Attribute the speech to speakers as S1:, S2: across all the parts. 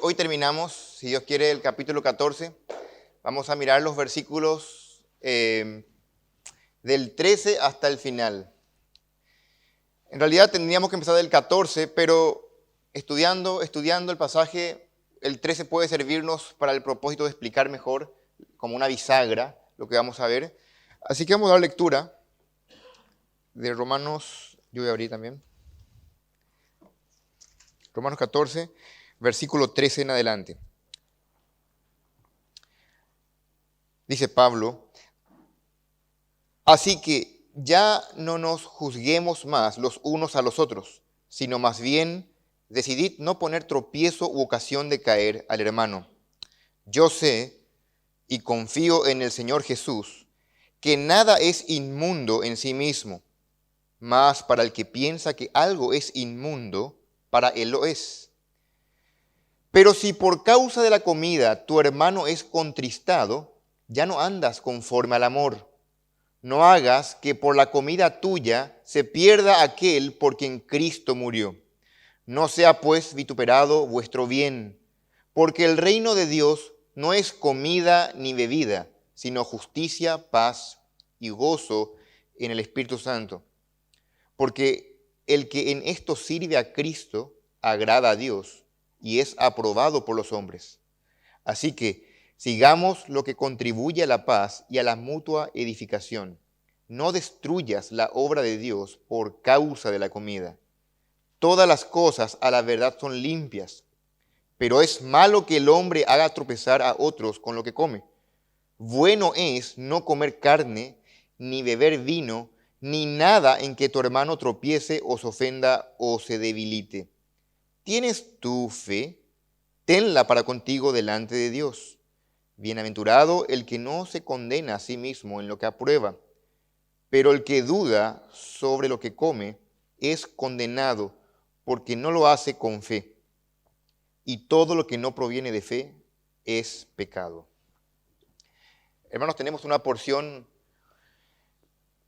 S1: Hoy terminamos, si Dios quiere, el capítulo 14. Vamos a mirar los versículos del 13 hasta el final. En realidad tendríamos que empezar del 14, pero estudiando el pasaje, el 13 puede servirnos para el propósito de explicar mejor, como una bisagra, lo que vamos a ver. Así que vamos a dar lectura de Romanos, yo voy a abrir también. Romanos 14, versículo 13 en adelante. Dice Pablo: así que ya no nos juzguemos más los unos a los otros, sino más bien decidid no poner tropiezo u ocasión de caer al hermano. Yo sé y confío en el Señor Jesús, que nada es inmundo en sí mismo, mas para el que piensa que algo es inmundo, para él lo es. Pero si por causa de la comida tu hermano es contristado, ya no andas conforme al amor. No hagas que por la comida tuya se pierda aquel por quien Cristo murió. No sea pues vituperado vuestro bien, porque el reino de Dios no es comida ni bebida, sino justicia, paz y gozo en el Espíritu Santo. Porque el que en esto sirve a Cristo agrada a Dios y es aprobado por los hombres. Así que sigamos lo que contribuye a la paz y a la mutua edificación. No destruyas la obra de Dios por causa de la comida. Todas las cosas a la verdad son limpias, pero es malo que el hombre haga tropezar a otros con lo que come. Bueno es no comer carne, ni beber vino, ni nada en que tu hermano tropiece o se ofenda o se debilite. ¿Tienes tú fe? Tenla para contigo delante de Dios. Bienaventurado el que no se condena a sí mismo en lo que aprueba, pero el que duda sobre lo que come es condenado porque no lo hace con fe. Y todo lo que no proviene de fe es pecado. Hermanos, tenemos una porción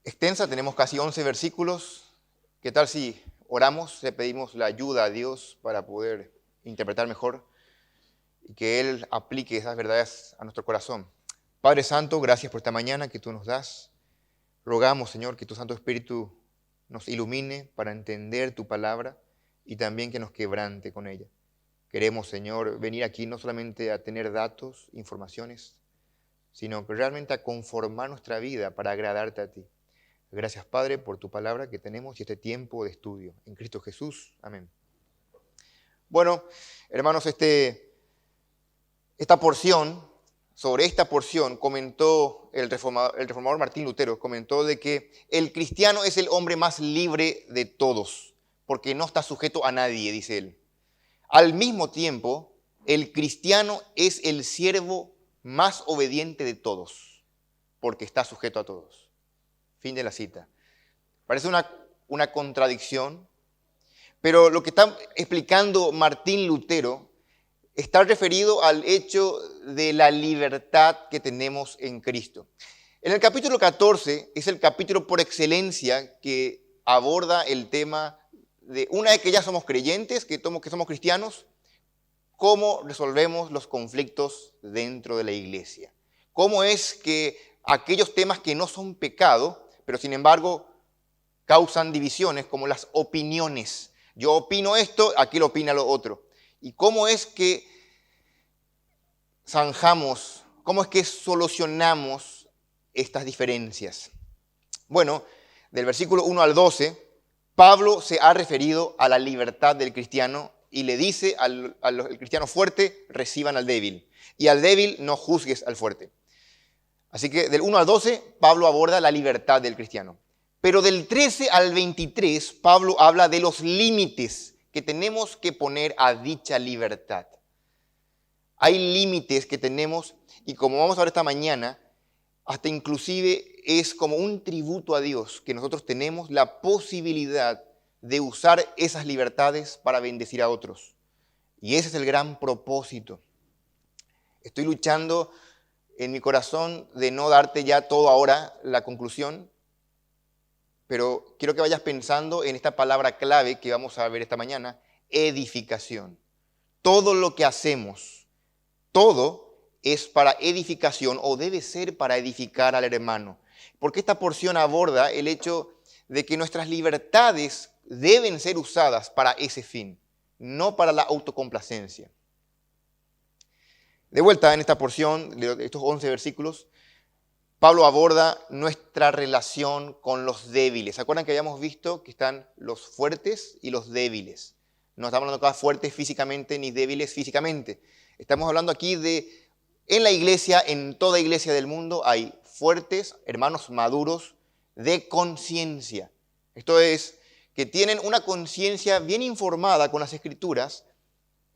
S1: extensa, tenemos casi 11 versículos. ¿Qué tal si oramos, le pedimos la ayuda a Dios para poder interpretar mejor y que Él aplique esas verdades a nuestro corazón? Padre Santo, gracias por esta mañana que tú nos das. Rogamos, Señor, que tu Santo Espíritu nos ilumine para entender tu palabra y también que nos quebrante con ella. Queremos, Señor, venir aquí no solamente a tener datos, informaciones, sino que realmente a conformar nuestra vida para agradarte a ti. Gracias, Padre, por tu palabra que tenemos y este tiempo de estudio. En Cristo Jesús. Amén. Bueno, hermanos, sobre esta porción comentó el reformador Martín Lutero, comentó de que el cristiano es el hombre más libre de todos, porque no está sujeto a nadie, dice él. Al mismo tiempo, el cristiano es el siervo más obediente de todos, porque está sujeto a todos. Fin de la cita. Parece una contradicción, pero lo que está explicando Martín Lutero está referido al hecho de la libertad que tenemos en Cristo. En el capítulo 14 es el capítulo por excelencia que aborda el tema de, una vez que ya somos creyentes, que somos cristianos, cómo resolvemos los conflictos dentro de la iglesia. Cómo es que aquellos temas que no son pecado, pero sin embargo causan divisiones, como las opiniones. Yo opino esto, aquel opina lo otro. Y cómo es que zanjamos, cómo es que solucionamos estas diferencias. Bueno, del versículo 1 al 12, Pablo se ha referido a la libertad del cristiano y le dice al cristiano fuerte: reciban al débil, y al débil no juzgues al fuerte. Así que del 1 al 12, Pablo aborda la libertad del cristiano. Pero del 13 al 23, Pablo habla de los límites que tenemos que poner a dicha libertad. Hay límites que tenemos, y como vamos a ver esta mañana, hasta inclusive es como un tributo a Dios que nosotros tenemos la posibilidad de usar esas libertades para bendecir a otros. Y ese es el gran propósito. Estoy luchando en mi corazón de no darte ya todo ahora la conclusión, pero quiero que vayas pensando en esta palabra clave que vamos a ver esta mañana, edificación. Todo lo que hacemos, todo es para edificación o debe ser para edificar al hermano. Porque esta porción aborda el hecho de que nuestras libertades deben ser usadas para ese fin, no para la autocomplacencia. De vuelta en esta porción, de estos 11 versículos, Pablo aborda nuestra relación con los débiles. ¿Se acuerdan que habíamos visto que están los fuertes y los débiles? No estamos hablando acá fuertes físicamente ni débiles físicamente. Estamos hablando aquí de, en la iglesia, en toda iglesia del mundo, hay fuertes, hermanos maduros, de conciencia. Esto es, que tienen una conciencia bien informada con las Escrituras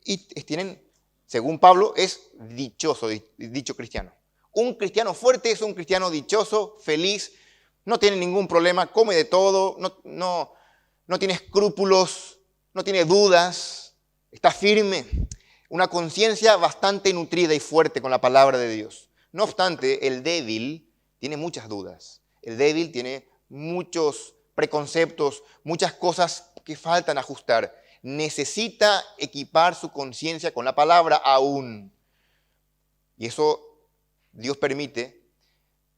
S1: y tienen, según Pablo, es dichoso, dicho cristiano. Un cristiano fuerte es un cristiano dichoso, feliz, no tiene ningún problema, come de todo, no tiene escrúpulos, no tiene dudas, está firme. Una conciencia bastante nutrida y fuerte con la palabra de Dios. No obstante, el débil tiene muchas dudas. El débil tiene muchos preconceptos, muchas cosas que faltan ajustar. Necesita equipar su conciencia con la palabra aún. Y eso Dios permite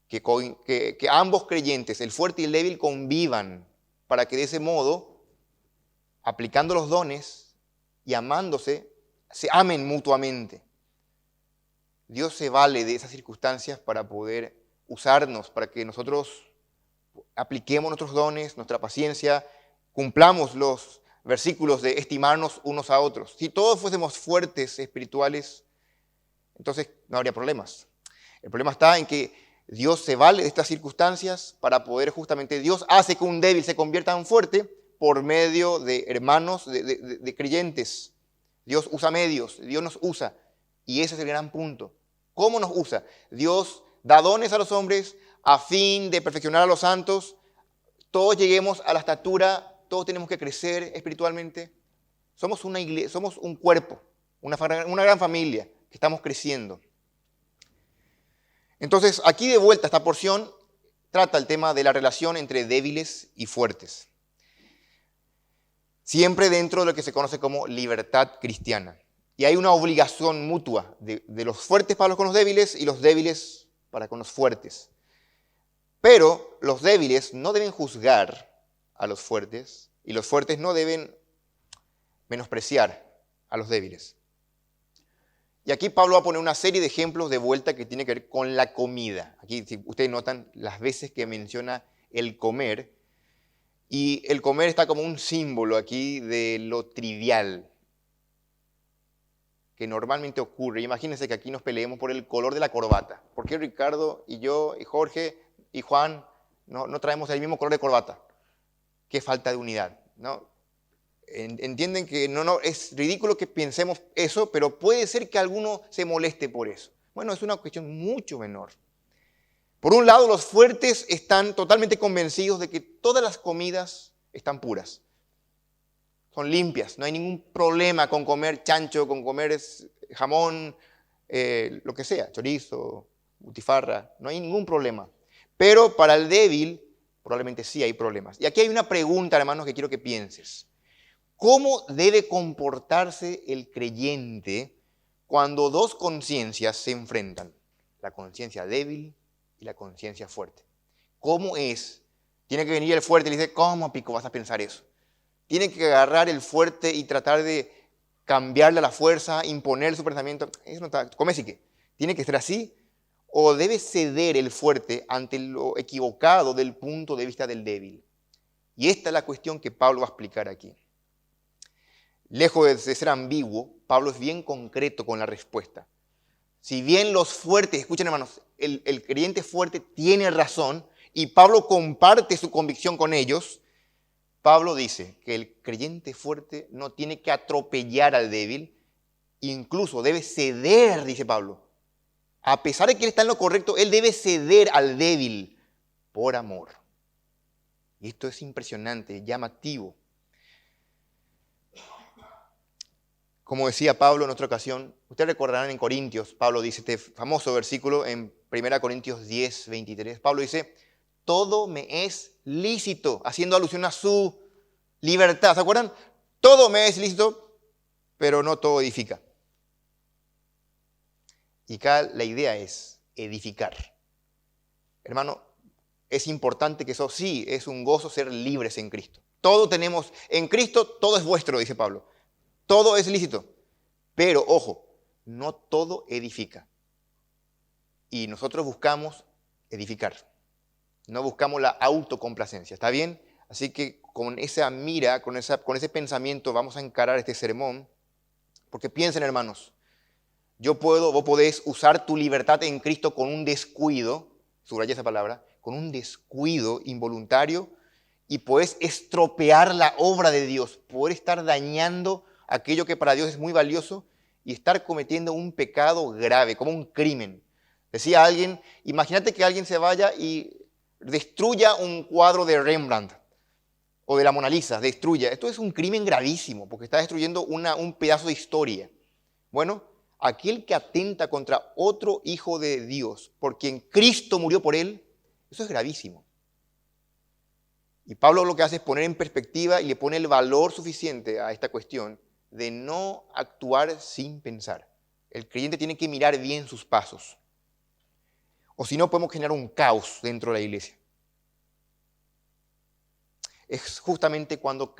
S1: que ambos creyentes, el fuerte y el débil, convivan para que de ese modo, aplicando los dones y amándose, se amen mutuamente. Dios se vale de esas circunstancias para poder usarnos, para que nosotros apliquemos nuestros dones, nuestra paciencia, cumplamos los versículos de estimarnos unos a otros. Si todos fuésemos fuertes espirituales, entonces no habría problemas. El problema está en que Dios se vale de estas circunstancias para poder justamente, Dios hace que un débil se convierta en fuerte por medio de hermanos, de creyentes. Dios usa medios, Dios nos usa. Y ese es el gran punto. ¿Cómo nos usa? Dios da dones a los hombres a fin de perfeccionar a los santos. Todos lleguemos a la estatura, todos tenemos que crecer espiritualmente. Somos una iglesia, somos un cuerpo, una gran familia que estamos creciendo. Entonces, aquí de vuelta esta porción trata el tema de la relación entre débiles y fuertes. Siempre dentro de lo que se conoce como libertad cristiana. Y hay una obligación mutua de los fuertes para con los débiles y los débiles para con los fuertes. Pero los débiles no deben juzgar a los fuertes y los fuertes no deben menospreciar a los débiles. Y aquí Pablo va a poner una serie de ejemplos de vuelta que tiene que ver con la comida. Aquí, si ustedes notan las veces que menciona el comer, y el comer está como un símbolo aquí de lo trivial que normalmente ocurre. Imagínense que aquí nos peleemos por el color de la corbata. ¿Por qué Ricardo y yo y Jorge y Juan no traemos el mismo color de corbata? Qué falta de unidad, ¿no? Entienden que no es ridículo que pensemos eso, pero puede ser que alguno se moleste por eso. Bueno, es una cuestión mucho menor. Por un lado, los fuertes están totalmente convencidos de que todas las comidas están puras. Son limpias, no hay ningún problema con comer chancho, con comer jamón, lo que sea, chorizo, butifarra, no hay ningún problema. Pero para el débil, probablemente sí hay problemas. Y aquí hay una pregunta, hermanos, que quiero que pienses. ¿Cómo debe comportarse el creyente cuando dos conciencias se enfrentan? La conciencia débil y la conciencia fuerte. ¿Cómo es? Tiene que venir el fuerte y le dice, ¿cómo, Pico, vas a pensar eso? Tiene que agarrar el fuerte y tratar de cambiarle la fuerza, imponer su pensamiento. Eso no está, come sí que. ¿Tiene que ser así? ¿O debe ceder el fuerte ante lo equivocado del punto de vista del débil? Y esta es la cuestión que Pablo va a explicar aquí. Lejos de ser ambiguo, Pablo es bien concreto con la respuesta. Si bien los fuertes, escuchen hermanos, el creyente fuerte tiene razón y Pablo comparte su convicción con ellos, Pablo dice que el creyente fuerte no tiene que atropellar al débil, incluso debe ceder, dice Pablo. A pesar de que él está en lo correcto, él debe ceder al débil por amor. Y esto es impresionante, llamativo. Como decía Pablo en otra ocasión, ustedes recordarán en Corintios, Pablo dice este famoso versículo en 1 Corintios 10, 23. Pablo dice, todo me es lícito, haciendo alusión a su libertad. ¿Se acuerdan? Todo me es lícito, pero no todo edifica. Y acá la idea es edificar. Hermano, es importante que eso sí, es un gozo ser libres en Cristo. Todo tenemos en Cristo, todo es vuestro, dice Pablo. Todo es lícito. Pero, ojo, no todo edifica. Y nosotros buscamos edificar. No buscamos la autocomplacencia. ¿Está bien? Así que con esa mira, con ese pensamiento vamos a encarar este sermón. Porque piensen, hermanos, vos podés usar tu libertad en Cristo con un descuido, subraya esa palabra, con un descuido involuntario y podés estropear la obra de Dios, poder estar dañando aquello que para Dios es muy valioso y estar cometiendo un pecado grave, como un crimen. Decía alguien, imagínate que alguien se vaya y destruya un cuadro de Rembrandt o de la Mona Lisa, destruya. Esto es un crimen gravísimo porque está destruyendo un pedazo de historia. Bueno, aquel que atenta contra otro hijo de Dios, por quien Cristo murió por él, eso es gravísimo. Y Pablo lo que hace es poner en perspectiva y le pone el valor suficiente a esta cuestión de no actuar sin pensar. El creyente tiene que mirar bien sus pasos. O si no, podemos generar un caos dentro de la iglesia. Es justamente cuando,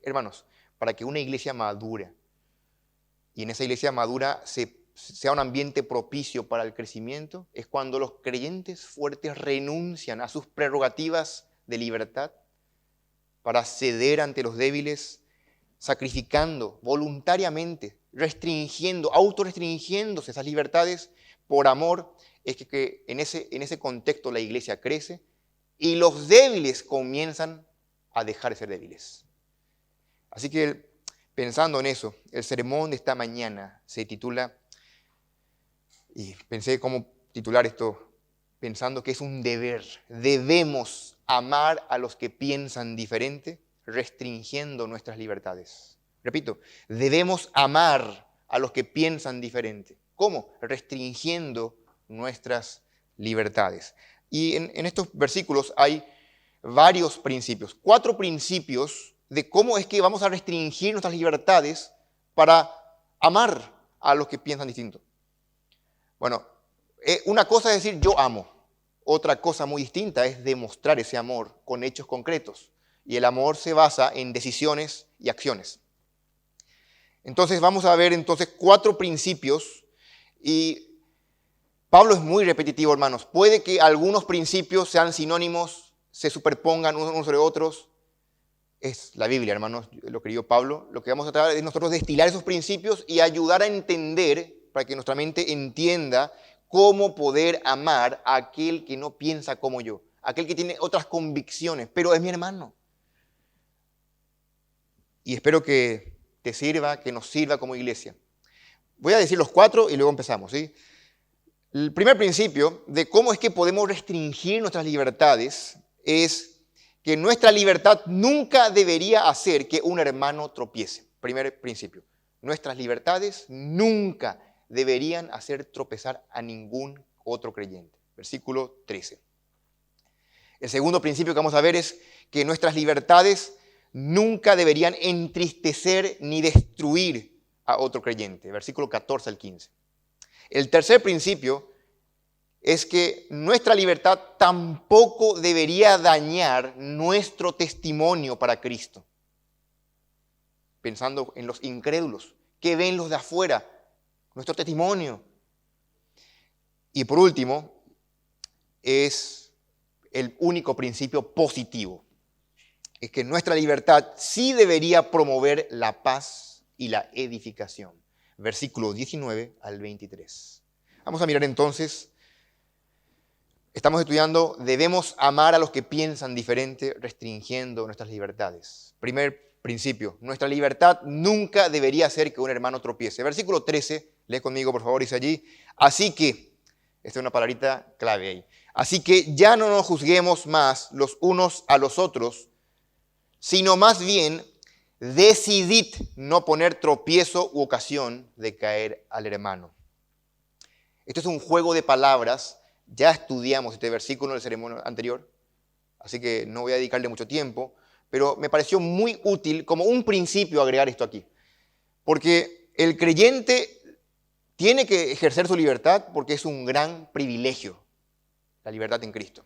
S1: hermanos, para que una iglesia madura, y en esa iglesia madura sea un ambiente propicio para el crecimiento, es cuando los creyentes fuertes renuncian a sus prerrogativas de libertad para ceder ante los débiles, sacrificando voluntariamente, autorrestringiéndose esas libertades por amor. Es que en ese contexto la iglesia crece y los débiles comienzan a dejar de ser débiles. Así que pensando en eso, el sermón de esta mañana se titula, y pensé cómo titular esto, pensando que es un deber. Debemos amar a los que piensan diferente, restringiendo nuestras libertades. Repito, debemos amar a los que piensan diferente. ¿Cómo? Restringiendo nuestras libertades. Y en estos versículos hay varios principios, 4 principios de cómo es que vamos a restringir nuestras libertades para amar a los que piensan distinto. Bueno, una cosa es decir yo amo, otra cosa muy distinta es demostrar ese amor con hechos concretos. Y el amor se basa en decisiones y acciones. Entonces vamos a ver 4 principios y Pablo es muy repetitivo, hermanos. Puede que algunos principios sean sinónimos, se superpongan unos sobre otros. Es la Biblia, hermanos, lo que dijo Pablo. Lo que vamos a tratar es nosotros destilar esos principios y ayudar a entender, para que nuestra mente entienda cómo poder amar a aquel que no piensa como yo, aquel que tiene otras convicciones, pero es mi hermano. Y espero que te sirva, que nos sirva como iglesia. Voy a decir los 4 y luego empezamos, ¿sí? El primer principio de cómo es que podemos restringir nuestras libertades es que nuestra libertad nunca debería hacer que un hermano tropiece. Primer principio. Nuestras libertades nunca deberían hacer tropezar a ningún otro creyente. Versículo 13. El segundo principio que vamos a ver es que nuestras libertades nunca deberían entristecer ni destruir a otro creyente. Versículo 14 al 15. El tercer principio es que nuestra libertad tampoco debería dañar nuestro testimonio para Cristo. Pensando en los incrédulos, que ven los de afuera, nuestro testimonio. Y por último, es el único principio positivo. Es que nuestra libertad sí debería promover la paz y la edificación. Versículo 19 al 23. Vamos a mirar entonces. Estamos estudiando, debemos amar a los que piensan diferente, restringiendo nuestras libertades. Primer principio, nuestra libertad nunca debería hacer que un hermano tropiece. Versículo 13, lee conmigo por favor, dice allí. Así que, esta es una palabrita clave ahí. Así que ya no nos juzguemos más los unos a los otros, sino más bien decidid no poner tropiezo u ocasión de caer al hermano. Esto es un juego de palabras. Ya estudiamos este versículo en el sermón anterior. así que no voy a dedicarle mucho tiempo, pero me pareció muy útil como un principio agregar esto aquí. Porque el creyente tiene que ejercer su libertad porque es un gran privilegio, la libertad en Cristo.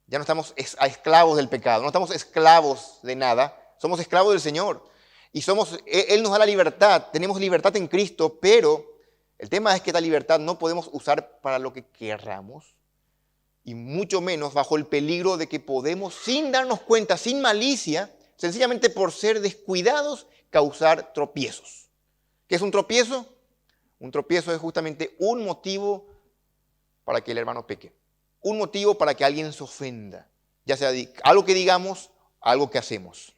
S1: Ya no estamos esclavos del pecado, no estamos esclavos de nada, somos esclavos del Señor. Y Él nos da la libertad, tenemos libertad en Cristo, pero el tema es que esta libertad no podemos usar para lo que querramos, y mucho menos bajo el peligro de que podemos, sin darnos cuenta, sin malicia, sencillamente por ser descuidados, causar tropiezos. ¿Qué es un tropiezo? Un tropiezo es justamente un motivo para que el hermano peque. Un motivo para que alguien se ofenda. Ya sea algo que digamos, algo que hacemos.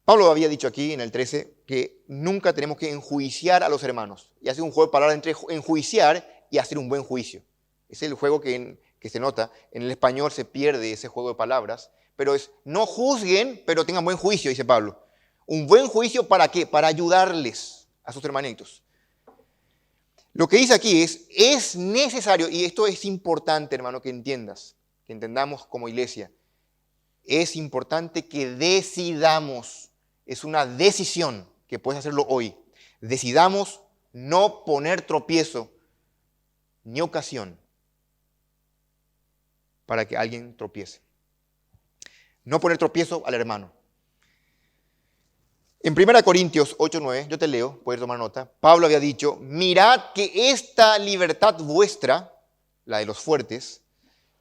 S1: Pablo había dicho aquí en el 13 que nunca tenemos que enjuiciar a los hermanos. Y hace un juego de palabras entre enjuiciar y hacer un buen juicio. Es el juego que se nota. En el español se pierde ese juego de palabras. Pero es no juzguen, pero tengan buen juicio, dice Pablo. ¿Un buen juicio para qué? Para ayudarles a sus hermanitos. Lo que dice aquí es necesario, y esto es importante, hermano, que entiendas, que entendamos como iglesia. Es importante que decidamos, es una decisión que puedes hacerlo hoy. Decidamos no poner tropiezo ni ocasión para que alguien tropiece. No poner tropiezo al hermano. En 1 Corintios 8:9, yo te leo, puedes tomar nota. Pablo había dicho, mirad que esta libertad vuestra, la de los fuertes,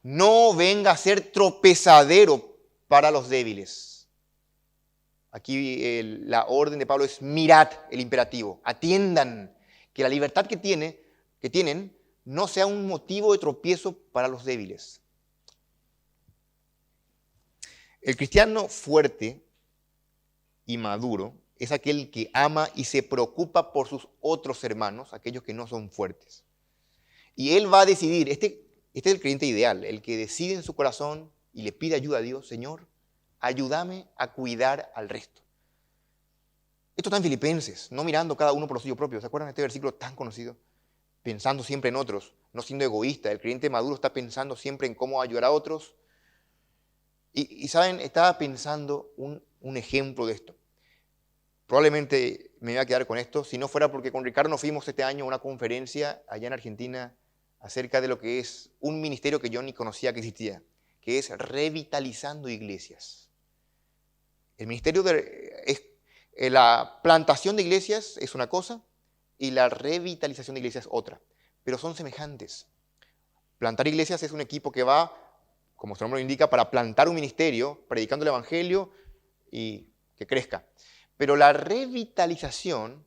S1: no venga a ser tropezadero para los débiles. Aquí la orden de Pablo es mirad, el imperativo. Atiendan que la libertad que tienen no sea un motivo de tropiezo para los débiles. El cristiano fuerte y maduro es aquel que ama y se preocupa por sus otros hermanos, aquellos que no son fuertes. Y él va a decidir, este es el creyente ideal, el que decide en su corazón y le pide ayuda a Dios, Señor, ayúdame a cuidar al resto. Esto está en Filipenses, no mirando cada uno por lo suyo propio. ¿Se acuerdan de este versículo tan conocido? Pensando siempre en otros, no siendo egoísta. El creyente maduro está pensando siempre en cómo ayudar a otros. Y ¿saben? Estaba pensando un ejemplo de esto. Probablemente me iba a quedar con esto, si no fuera porque con Ricardo nos fuimos este año a una conferencia allá en Argentina acerca de lo que es un ministerio que yo ni conocía que existía, que es revitalizando iglesias. El ministerio la plantación de iglesias es una cosa y la revitalización de iglesias otra, pero son semejantes. Plantar iglesias es un equipo que va, como su nombre lo indica, para plantar un ministerio, predicando el evangelio y que crezca. Pero la revitalización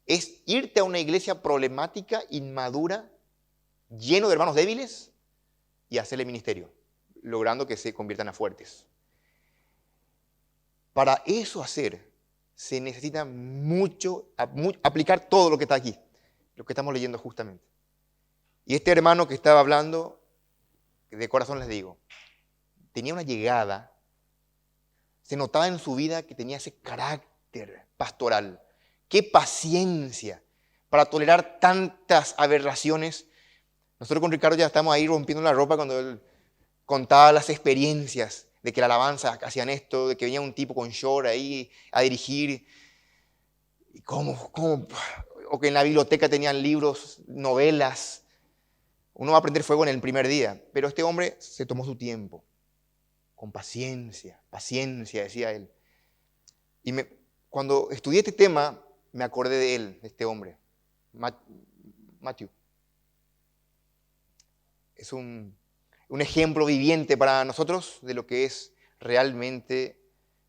S1: es irte a una iglesia problemática, inmadura, lleno de hermanos débiles y hacerle ministerio, logrando que se conviertan a fuertes. Para eso se necesita aplicar todo lo que está aquí, lo que estamos leyendo justamente. Y este hermano que estaba hablando, de corazón les digo, tenía una llegada, se notaba en su vida que tenía ese carácter pastoral. Qué paciencia para tolerar tantas aberraciones. Nosotros con Ricardo ya estamos ahí rompiendo la ropa cuando él contaba las experiencias de que la alabanza hacían esto, de que venía un tipo con short ahí a dirigir. Y o que en la biblioteca tenían libros, novelas. Uno va a prender fuego en el primer día. Pero este hombre se tomó su tiempo. Con paciencia, decía él. Y cuando estudié este tema, me acordé de él, de este hombre, Matthew. Es un ejemplo viviente para nosotros de lo que es realmente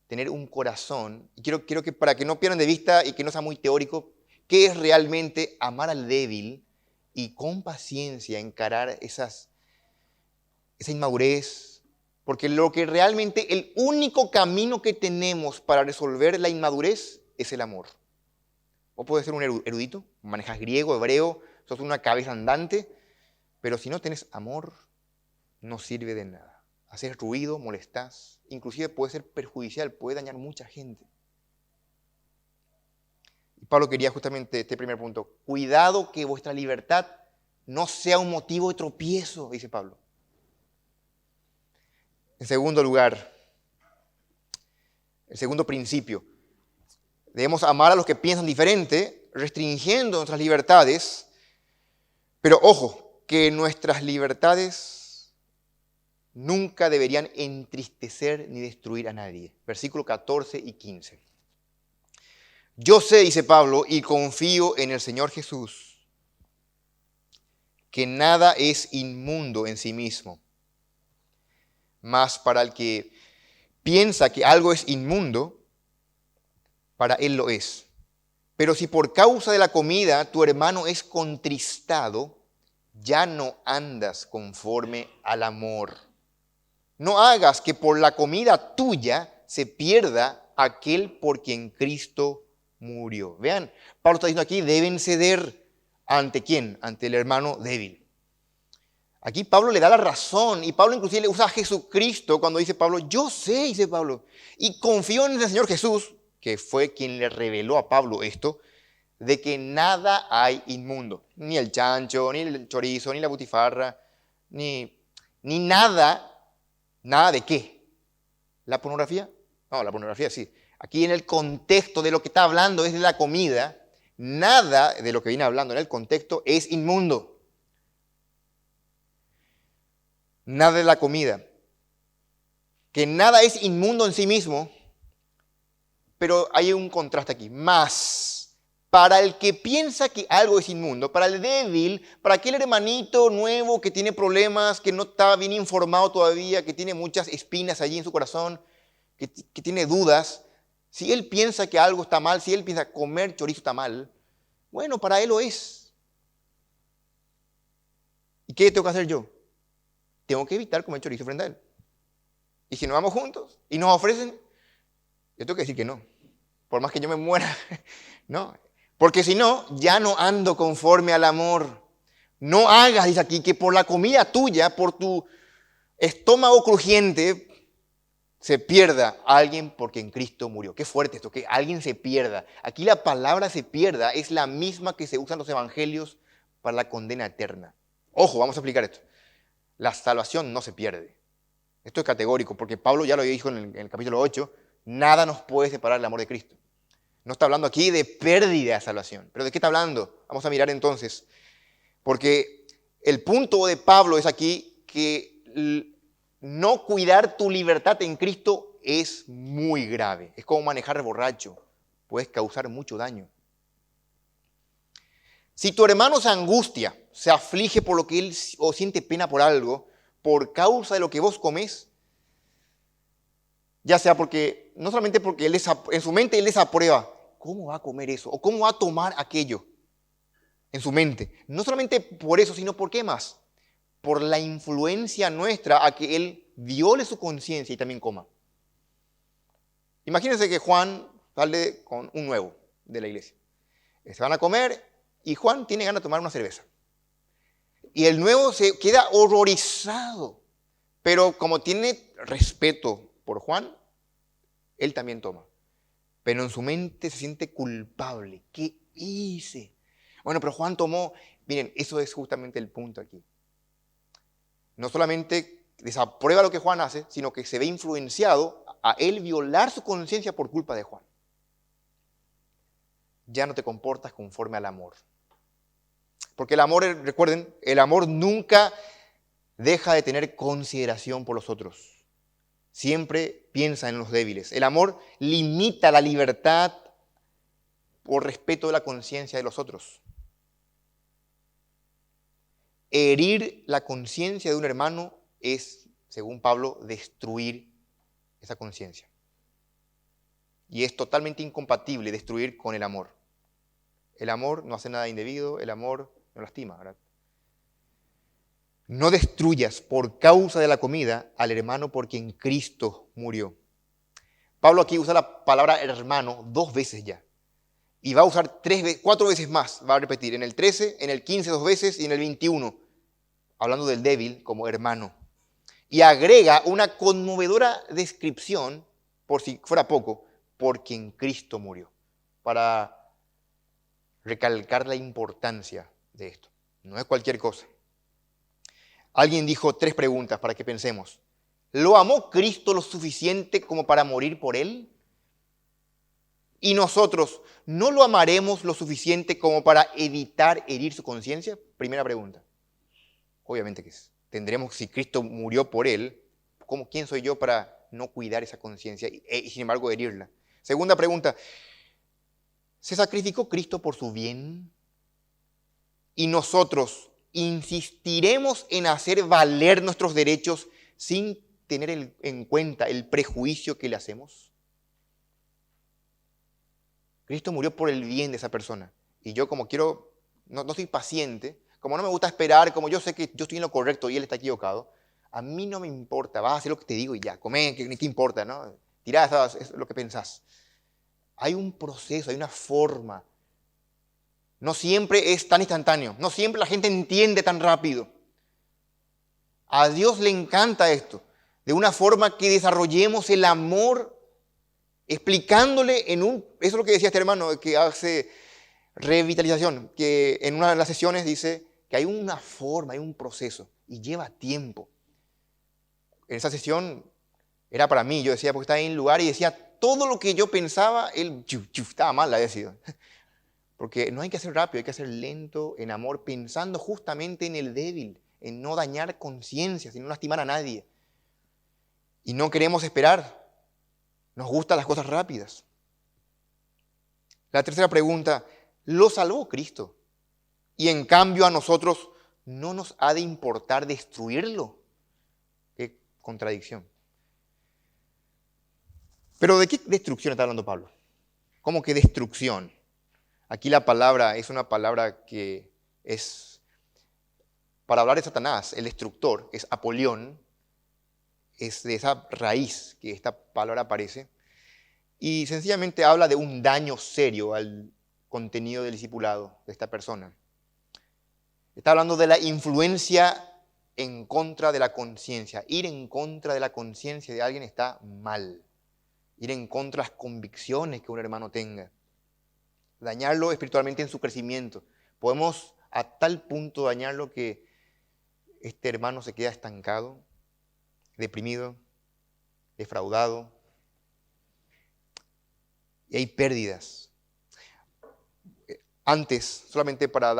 S1: tener un corazón. Y quiero que para que no pierdan de vista y que no sea muy teórico, ¿qué es realmente amar al débil y con paciencia encarar esa inmadurez? Porque lo que realmente, el único camino que tenemos para resolver la inmadurez es el amor. Vos podés ser un erudito, manejas griego, hebreo, sos una cabeza andante, pero si no tenés amor, no sirve de nada. Haces ruido, molestás, inclusive puede ser perjudicial, puede dañar mucha gente. Y Pablo quería justamente este primer punto. Cuidado que vuestra libertad no sea un motivo de tropiezo, dice Pablo. En segundo lugar, el segundo principio, debemos amar a los que piensan diferente, restringiendo nuestras libertades, pero ojo, que nuestras libertades nunca deberían entristecer ni destruir a nadie. Versículos 14 y 15. Yo sé, dice Pablo, y confío en el Señor Jesús, que nada es inmundo en sí mismo. Mas para el que piensa que algo es inmundo, para él lo es. Pero si por causa de la comida tu hermano es contristado, ya no andas conforme al amor. No hagas que por la comida tuya se pierda aquel por quien Cristo murió. Vean, Pablo está diciendo aquí, deben ceder. ¿Ante quién? Ante el hermano débil. Aquí Pablo le da la razón, y Pablo inclusive le usa a Jesucristo cuando dice Pablo, yo sé, dice Pablo, y confío en el Señor Jesús, que fue quien le reveló a Pablo esto, de que nada hay inmundo. Ni el chancho, ni el chorizo, ni la butifarra, ni nada. ¿Nada de qué? ¿La pornografía? No, la pornografía sí. Aquí en el contexto de lo que está hablando es de la comida. Nada de lo que viene hablando en el contexto es inmundo. Nada de la comida. Que nada es inmundo en sí mismo, pero hay un contraste aquí. Más, para el que piensa que algo es inmundo, para el débil, para aquel hermanito nuevo que tiene problemas, que no está bien informado todavía, que tiene muchas espinas allí en su corazón, que tiene dudas, si él piensa que algo está mal, si él piensa que comer chorizo está mal, bueno, para él lo es. ¿Y qué tengo que hacer yo? Tengo que evitar comer chorizo frente a él. Y si nos vamos juntos y nos ofrecen, yo tengo que decir que no. Por más que yo me muera, no. Porque si no, ya no ando conforme al amor. No hagas, dice aquí, que por la comida tuya, por tu estómago crujiente, se pierda alguien por quien Cristo murió. Qué fuerte esto, que alguien se pierda. Aquí la palabra se pierda es la misma que se usa en los evangelios para la condena eterna. Ojo, vamos a explicar esto. La salvación no se pierde. Esto es categórico, porque Pablo ya lo dijo en el capítulo 8, nada nos puede separar del amor de Cristo. No está hablando aquí de pérdida de salvación. ¿Pero de qué está hablando? Vamos a mirar entonces. Porque el punto de Pablo es aquí que no cuidar tu libertad en Cristo es muy grave. Es como manejar borracho. Puedes causar mucho daño. Si tu hermano se angustia, se aflige por lo que él o siente pena por algo, por causa de lo que vos comés, ya sea porque, no solamente porque en su mente él desaprueba, ¿cómo va a comer eso? ¿O cómo va a tomar aquello? En su mente. No solamente por eso, sino por qué más. Por la influencia nuestra a que él viole su conciencia y también coma. Imagínense que Juan sale con un nuevo de la iglesia. Se van a comer y Juan tiene ganas de tomar una cerveza. Y el nuevo se queda horrorizado. Pero como tiene respeto por Juan, él también toma. Pero en su mente se siente culpable. ¿Qué hice? Bueno, pero Juan tomó. Miren, eso es justamente el punto aquí. No solamente desaprueba lo que Juan hace, sino que se ve influenciado a él violar su conciencia por culpa de Juan. Ya no te comportas conforme al amor. Porque el amor, recuerden, el amor nunca deja de tener consideración por los otros. Siempre piensa en los débiles. El amor limita la libertad por respeto de la conciencia de los otros. Herir la conciencia de un hermano es, según Pablo, destruir esa conciencia. Y es totalmente incompatible destruir con el amor. El amor no hace nada indebido, el amor no lastima, ¿verdad? No destruyas por causa de la comida al hermano por quien Cristo murió. Pablo aquí usa la palabra hermano 2 veces ya. Y va a usar 4 veces más, va a repetir. En el 13, en el 15 2 veces y en el 21, hablando del débil como hermano. Y agrega una conmovedora descripción, por si fuera poco, por quien Cristo murió. Para recalcar la importancia de esto. No es cualquier cosa. Alguien dijo 3 preguntas para que pensemos. ¿Lo amó Cristo lo suficiente como para morir por él? ¿Y nosotros no lo amaremos lo suficiente como para evitar herir su conciencia? Primera pregunta. Obviamente que tendremos, si Cristo murió por él, ¿quién soy yo para no cuidar esa conciencia y sin embargo herirla? Segunda pregunta, ¿se sacrificó Cristo por su bien? ¿Y nosotros insistiremos en hacer valer nuestros derechos sin tener en cuenta el prejuicio que le hacemos? Cristo murió por el bien de esa persona. Y yo como quiero, no soy paciente, como no me gusta esperar, como yo sé que yo estoy en lo correcto y él está equivocado, a mí no me importa, vas a hacer lo que te digo y ya, comé, ¿qué importa? ¿No? Tirá, es lo que pensás. Hay un proceso, hay una forma. No siempre es tan instantáneo, no siempre la gente entiende tan rápido. A Dios le encanta esto, de una forma que desarrollemos el amor explicándole eso es lo que decía este hermano, que hace revitalización, que en una de las sesiones dice que hay una forma, hay un proceso y lleva tiempo. En esa sesión era para mí, yo decía, porque estaba en el lugar y decía todo lo que yo pensaba, él estaba mal, la había sido. Porque no hay que hacer rápido, hay que hacer lento, en amor, pensando justamente en el débil, en no dañar conciencias, en no lastimar a nadie. Y no queremos esperar. Nos gustan las cosas rápidas. La tercera pregunta, ¿lo salvó Cristo? Y en cambio a nosotros no nos ha de importar destruirlo. Qué contradicción. Pero ¿de qué destrucción está hablando Pablo? ¿Cómo que destrucción? Aquí la palabra es una palabra que es, para hablar de Satanás, el destructor, es Apolión, es de esa raíz que esta palabra aparece, y sencillamente habla de un daño serio al contenido del discipulado de esta persona. Está hablando de la influencia en contra de la conciencia. Ir en contra de la conciencia de alguien está mal. Ir en contra de las convicciones que un hermano tenga. Dañarlo espiritualmente en su crecimiento. Podemos a tal punto dañarlo que este hermano se queda estancado, deprimido, defraudado. Y hay pérdidas. Antes, solamente para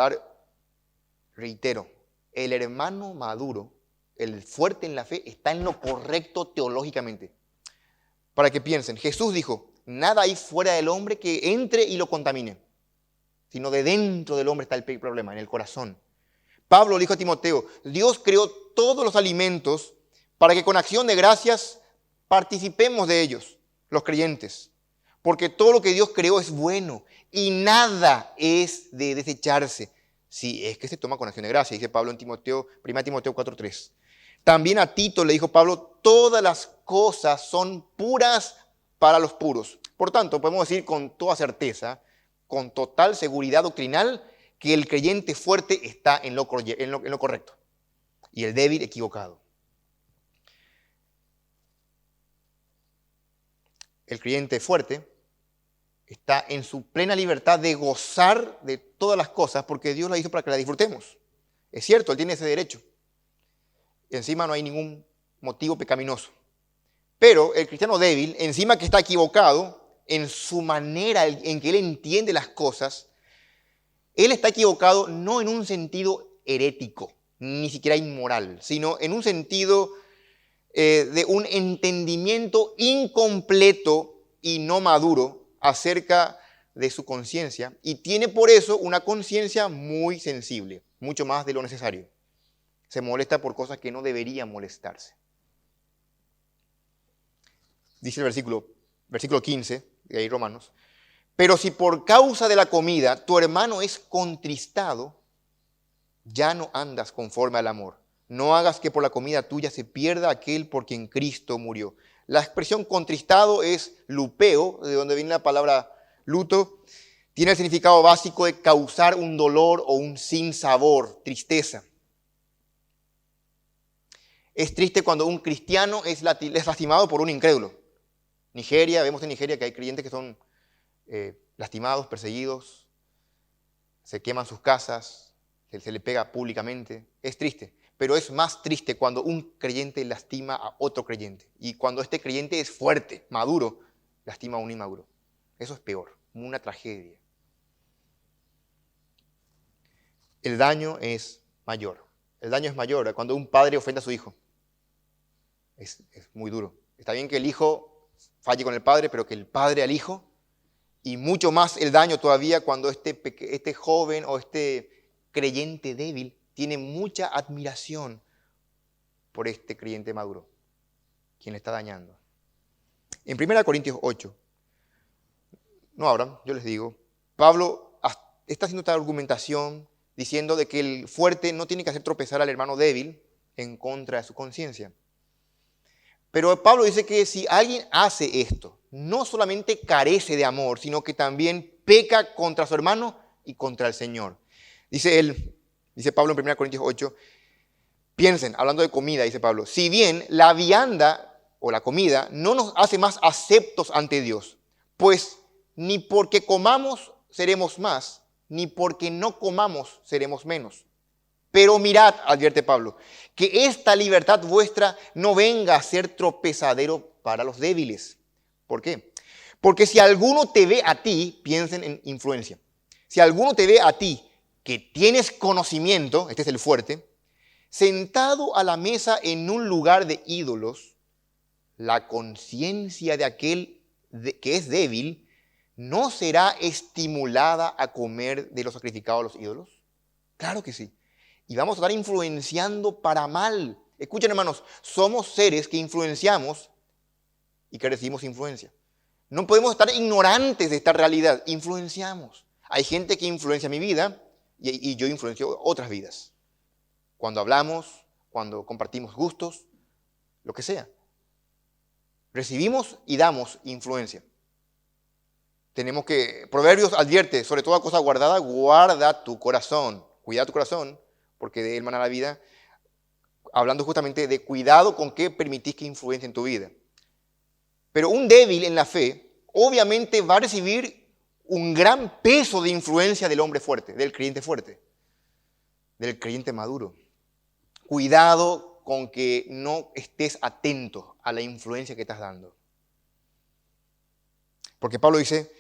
S1: reitero, el hermano maduro, el fuerte en la fe, está en lo correcto teológicamente. Para que piensen, Jesús dijo, nada hay fuera del hombre que entre y lo contamine, sino de dentro del hombre está el problema, en el corazón. Pablo dijo a Timoteo, Dios creó todos los alimentos para que con acción de gracias participemos de ellos, los creyentes. Porque todo lo que Dios creó es bueno y nada es de desecharse. Si es que se toma con acción de gracia, dice Pablo en 1 Timoteo 4:3. También a Tito le dijo Pablo, todas las cosas son puras para los puros. Por tanto, podemos decir con toda certeza, con total seguridad doctrinal, que el creyente fuerte está en lo correcto y el débil equivocado. El creyente fuerte está en su plena libertad de gozar de todas las cosas porque Dios la hizo para que la disfrutemos. Es cierto, Él tiene ese derecho. Y encima no hay ningún motivo pecaminoso. Pero el cristiano débil, encima que está equivocado en su manera en que él entiende las cosas, él está equivocado no en un sentido herético, ni siquiera inmoral, sino en un sentido de un entendimiento incompleto y no maduro acerca de su conciencia, y tiene por eso una conciencia muy sensible, mucho más de lo necesario. Se molesta por cosas que no debería molestarse. Dice el versículo 15, de ahí Romanos, pero si por causa de la comida tu hermano es contristado, ya no andas conforme al amor. No hagas que por la comida tuya se pierda aquel por quien Cristo murió. La expresión contristado es lupeo, de donde viene la palabra luto. Tiene el significado básico de causar un dolor o un sinsabor, tristeza. Es triste cuando un cristiano es lastimado por un incrédulo. Vemos en Nigeria que hay creyentes que son lastimados, perseguidos, se queman sus casas, se le pega públicamente. Es triste. pero es más triste cuando un creyente lastima a otro creyente. Y cuando este creyente es fuerte, maduro, lastima a un inmaduro. Eso es peor, una tragedia. El daño es mayor. El daño es mayor cuando un padre ofende a su hijo. Es muy duro. Está bien que el hijo falle con el padre, pero que el padre al hijo. Y mucho más el daño todavía cuando este joven o este creyente débil tiene mucha admiración por este creyente maduro, quien le está dañando. En 1 Corintios 8, no abran, yo les digo, Pablo está haciendo esta argumentación diciendo de que el fuerte no tiene que hacer tropezar al hermano débil en contra de su conciencia. Pero Pablo dice que si alguien hace esto, no solamente carece de amor, sino que también peca contra su hermano y contra el Señor. Dice Pablo en 1 Corintios 8, piensen, hablando de comida, dice Pablo, si bien la vianda o la comida no nos hace más aceptos ante Dios, pues ni porque comamos seremos más, ni porque no comamos seremos menos. Pero mirad, advierte Pablo, que esta libertad vuestra no venga a ser tropezadero para los débiles. ¿Por qué? Porque si alguno te ve a ti, piensen en influencia, si alguno te ve a ti que tienes conocimiento, este es el fuerte, sentado a la mesa en un lugar de ídolos, la conciencia de aquel que es débil no será estimulada a comer de lo sacrificado a los ídolos. Claro que sí. Y vamos a estar influenciando para mal. Escuchen, hermanos, somos seres que influenciamos y que recibimos influencia. No podemos estar ignorantes de esta realidad. Influenciamos. Hay gente que influencia mi vida y yo influencio otras vidas. Cuando hablamos, cuando compartimos gustos, lo que sea. Recibimos y damos influencia. Proverbios advierte, sobre toda cosa guardada, guarda tu corazón. Cuida tu corazón, porque de él mana la vida, hablando justamente de cuidado con qué permitís que influencie en tu vida. Pero un débil en la fe, obviamente va a recibir un gran peso de influencia del hombre fuerte, del creyente maduro. Cuidado con que no estés atento a la influencia que estás dando. Porque Pablo dice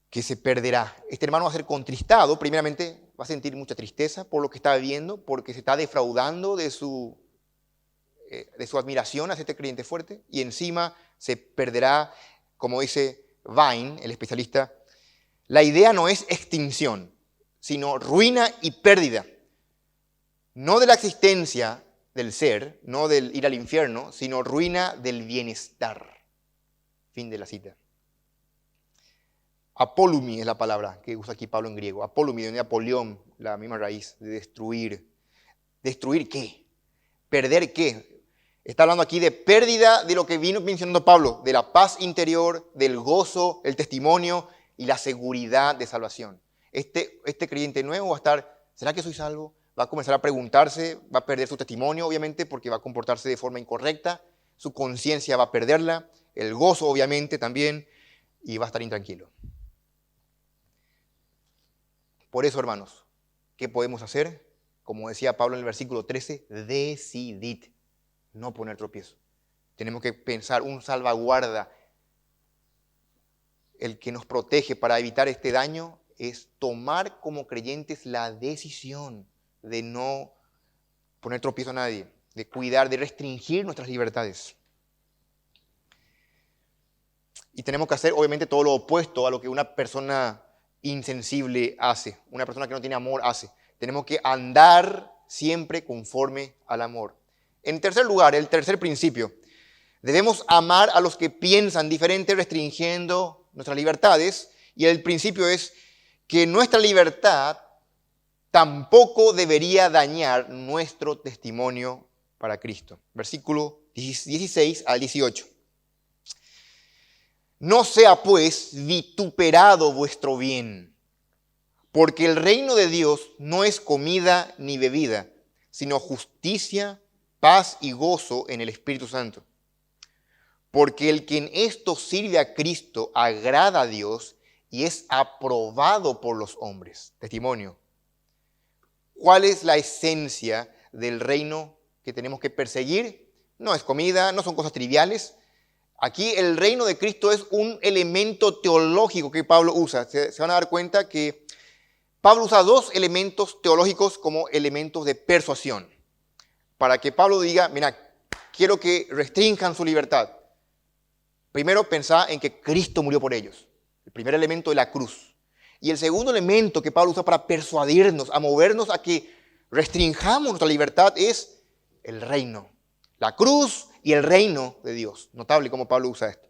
S1: que se perderá. Este hermano va a ser contristado, primeramente va a sentir mucha tristeza por lo que está viviendo, porque se está defraudando de su admiración hacia este creyente fuerte, y encima se perderá, como dice Vine, el especialista, la idea no es extinción, sino ruina y pérdida. No de la existencia del ser, no del ir al infierno, sino ruina del bienestar. Fin de la cita. Apolumi es la palabra que usa aquí Pablo en griego. Apolumi, de Apolión, la misma raíz, de destruir. ¿Destruir qué? ¿Perder qué? Está hablando aquí de pérdida de lo que vino mencionando Pablo, de la paz interior, del gozo, el testimonio y la seguridad de salvación. Este creyente nuevo va a estar, ¿será que soy salvo? Va a comenzar a preguntarse, va a perder su testimonio, obviamente, porque va a comportarse de forma incorrecta. Su conciencia va a perderla, el gozo, obviamente, también, y va a estar intranquilo. Por eso, hermanos, ¿qué podemos hacer? Como decía Pablo en el versículo 13, decidid no poner tropiezo. Tenemos que pensar un salvaguarda. El que nos protege para evitar este daño es tomar como creyentes la decisión de no poner tropiezo a nadie, de cuidar, de restringir nuestras libertades. Y tenemos que hacer, obviamente, todo lo opuesto a lo que una persona insensible hace, una persona que no tiene amor hace. Tenemos que andar siempre conforme al amor. En tercer lugar, el tercer principio, debemos amar a los que piensan diferente, restringiendo nuestras libertades. Y el principio es que nuestra libertad tampoco debería dañar nuestro testimonio para Cristo. Versículo 16 al 18. No sea pues vituperado vuestro bien, porque el reino de Dios no es comida ni bebida, sino justicia, paz y gozo en el Espíritu Santo. Porque el que en esto sirve a Cristo agrada a Dios y es aprobado por los hombres. Testimonio. ¿Cuál es la esencia del reino que tenemos que perseguir. No es comida, no son cosas triviales. Aquí el reino de Cristo es un elemento teológico que Pablo usa. Se van a dar cuenta que Pablo usa dos elementos teológicos como elementos de persuasión. Para que Pablo diga, mira, quiero que restrinjan su libertad. Primero, pensá en que Cristo murió por ellos. El primer elemento de la cruz. Y el segundo elemento que Pablo usa para persuadirnos, a movernos a que restringamos nuestra libertad es el reino. La cruz y el reino de Dios. Notable cómo Pablo usa esto.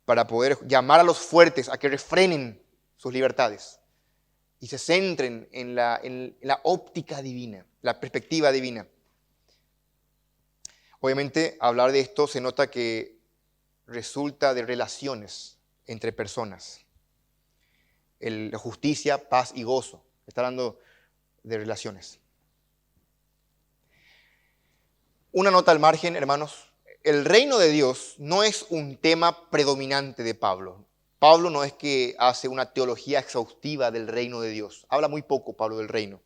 S1: Para poder llamar a los fuertes a que refrenen sus libertades. Y se centren en la óptica divina, la perspectiva divina. Obviamente, hablar de esto se nota que resulta de relaciones entre personas. La justicia, paz y gozo. Está hablando de relaciones. Una nota al margen, hermanos. El reino de Dios no es un tema predominante de Pablo. Pablo no es que hace una teología exhaustiva del reino de Dios. Habla muy poco Pablo del reino.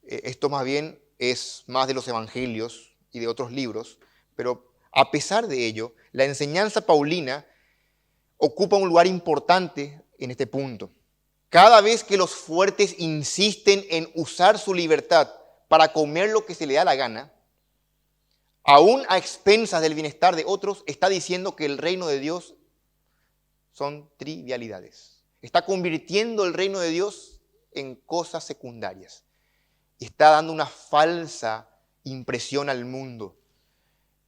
S1: Esto más bien es más de los evangelios y de otros libros, pero a pesar de ello, la enseñanza paulina ocupa un lugar importante en este punto. Cada vez que los fuertes insisten en usar su libertad para comer lo que se le da la gana, aún a expensas del bienestar de otros, está diciendo que el reino de Dios son trivialidades. Está convirtiendo el reino de Dios en cosas secundarias. Y está dando una falsa impresión al mundo.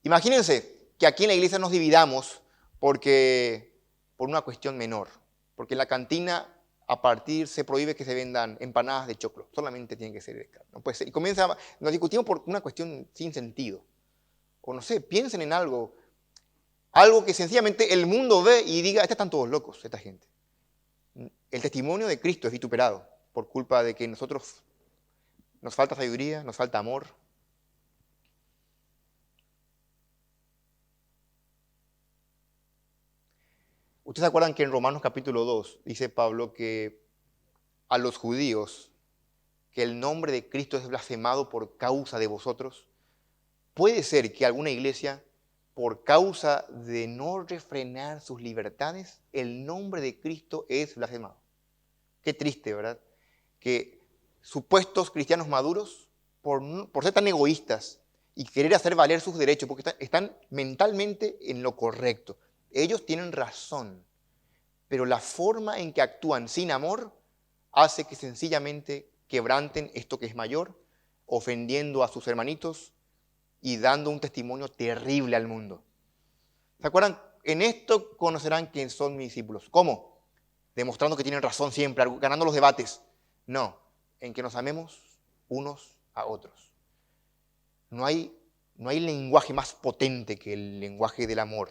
S1: Imagínense que aquí en la iglesia nos dividamos por una cuestión menor. Porque en la cantina se prohíbe que se vendan empanadas de choclo. Solamente tienen que ser de carne. No puede ser. Y nos discutimos por una cuestión sin sentido. O no sé, piensen en algo que sencillamente el mundo ve y diga, están todos locos, esta gente. El testimonio de Cristo es vituperado por culpa de que nosotros nos falta sabiduría, nos falta amor. ¿Ustedes se acuerdan que en Romanos capítulo 2 dice Pablo que a los judíos que el nombre de Cristo es blasfemado por causa de vosotros? Puede ser que alguna iglesia, por causa de no refrenar sus libertades, el nombre de Cristo es blasfemado. Qué triste, ¿verdad? Que supuestos cristianos maduros, por ser tan egoístas y querer hacer valer sus derechos, porque están mentalmente en lo correcto. Ellos tienen razón, pero la forma en que actúan sin amor hace que sencillamente quebranten esto que es mayor, ofendiendo a sus hermanitos y dando un testimonio terrible al mundo. ¿Se acuerdan? En esto conocerán quién son mis discípulos. ¿Cómo? Demostrando que tienen razón siempre, ganando los debates. No, en que nos amemos unos a otros. No hay lenguaje más potente que el lenguaje del amor.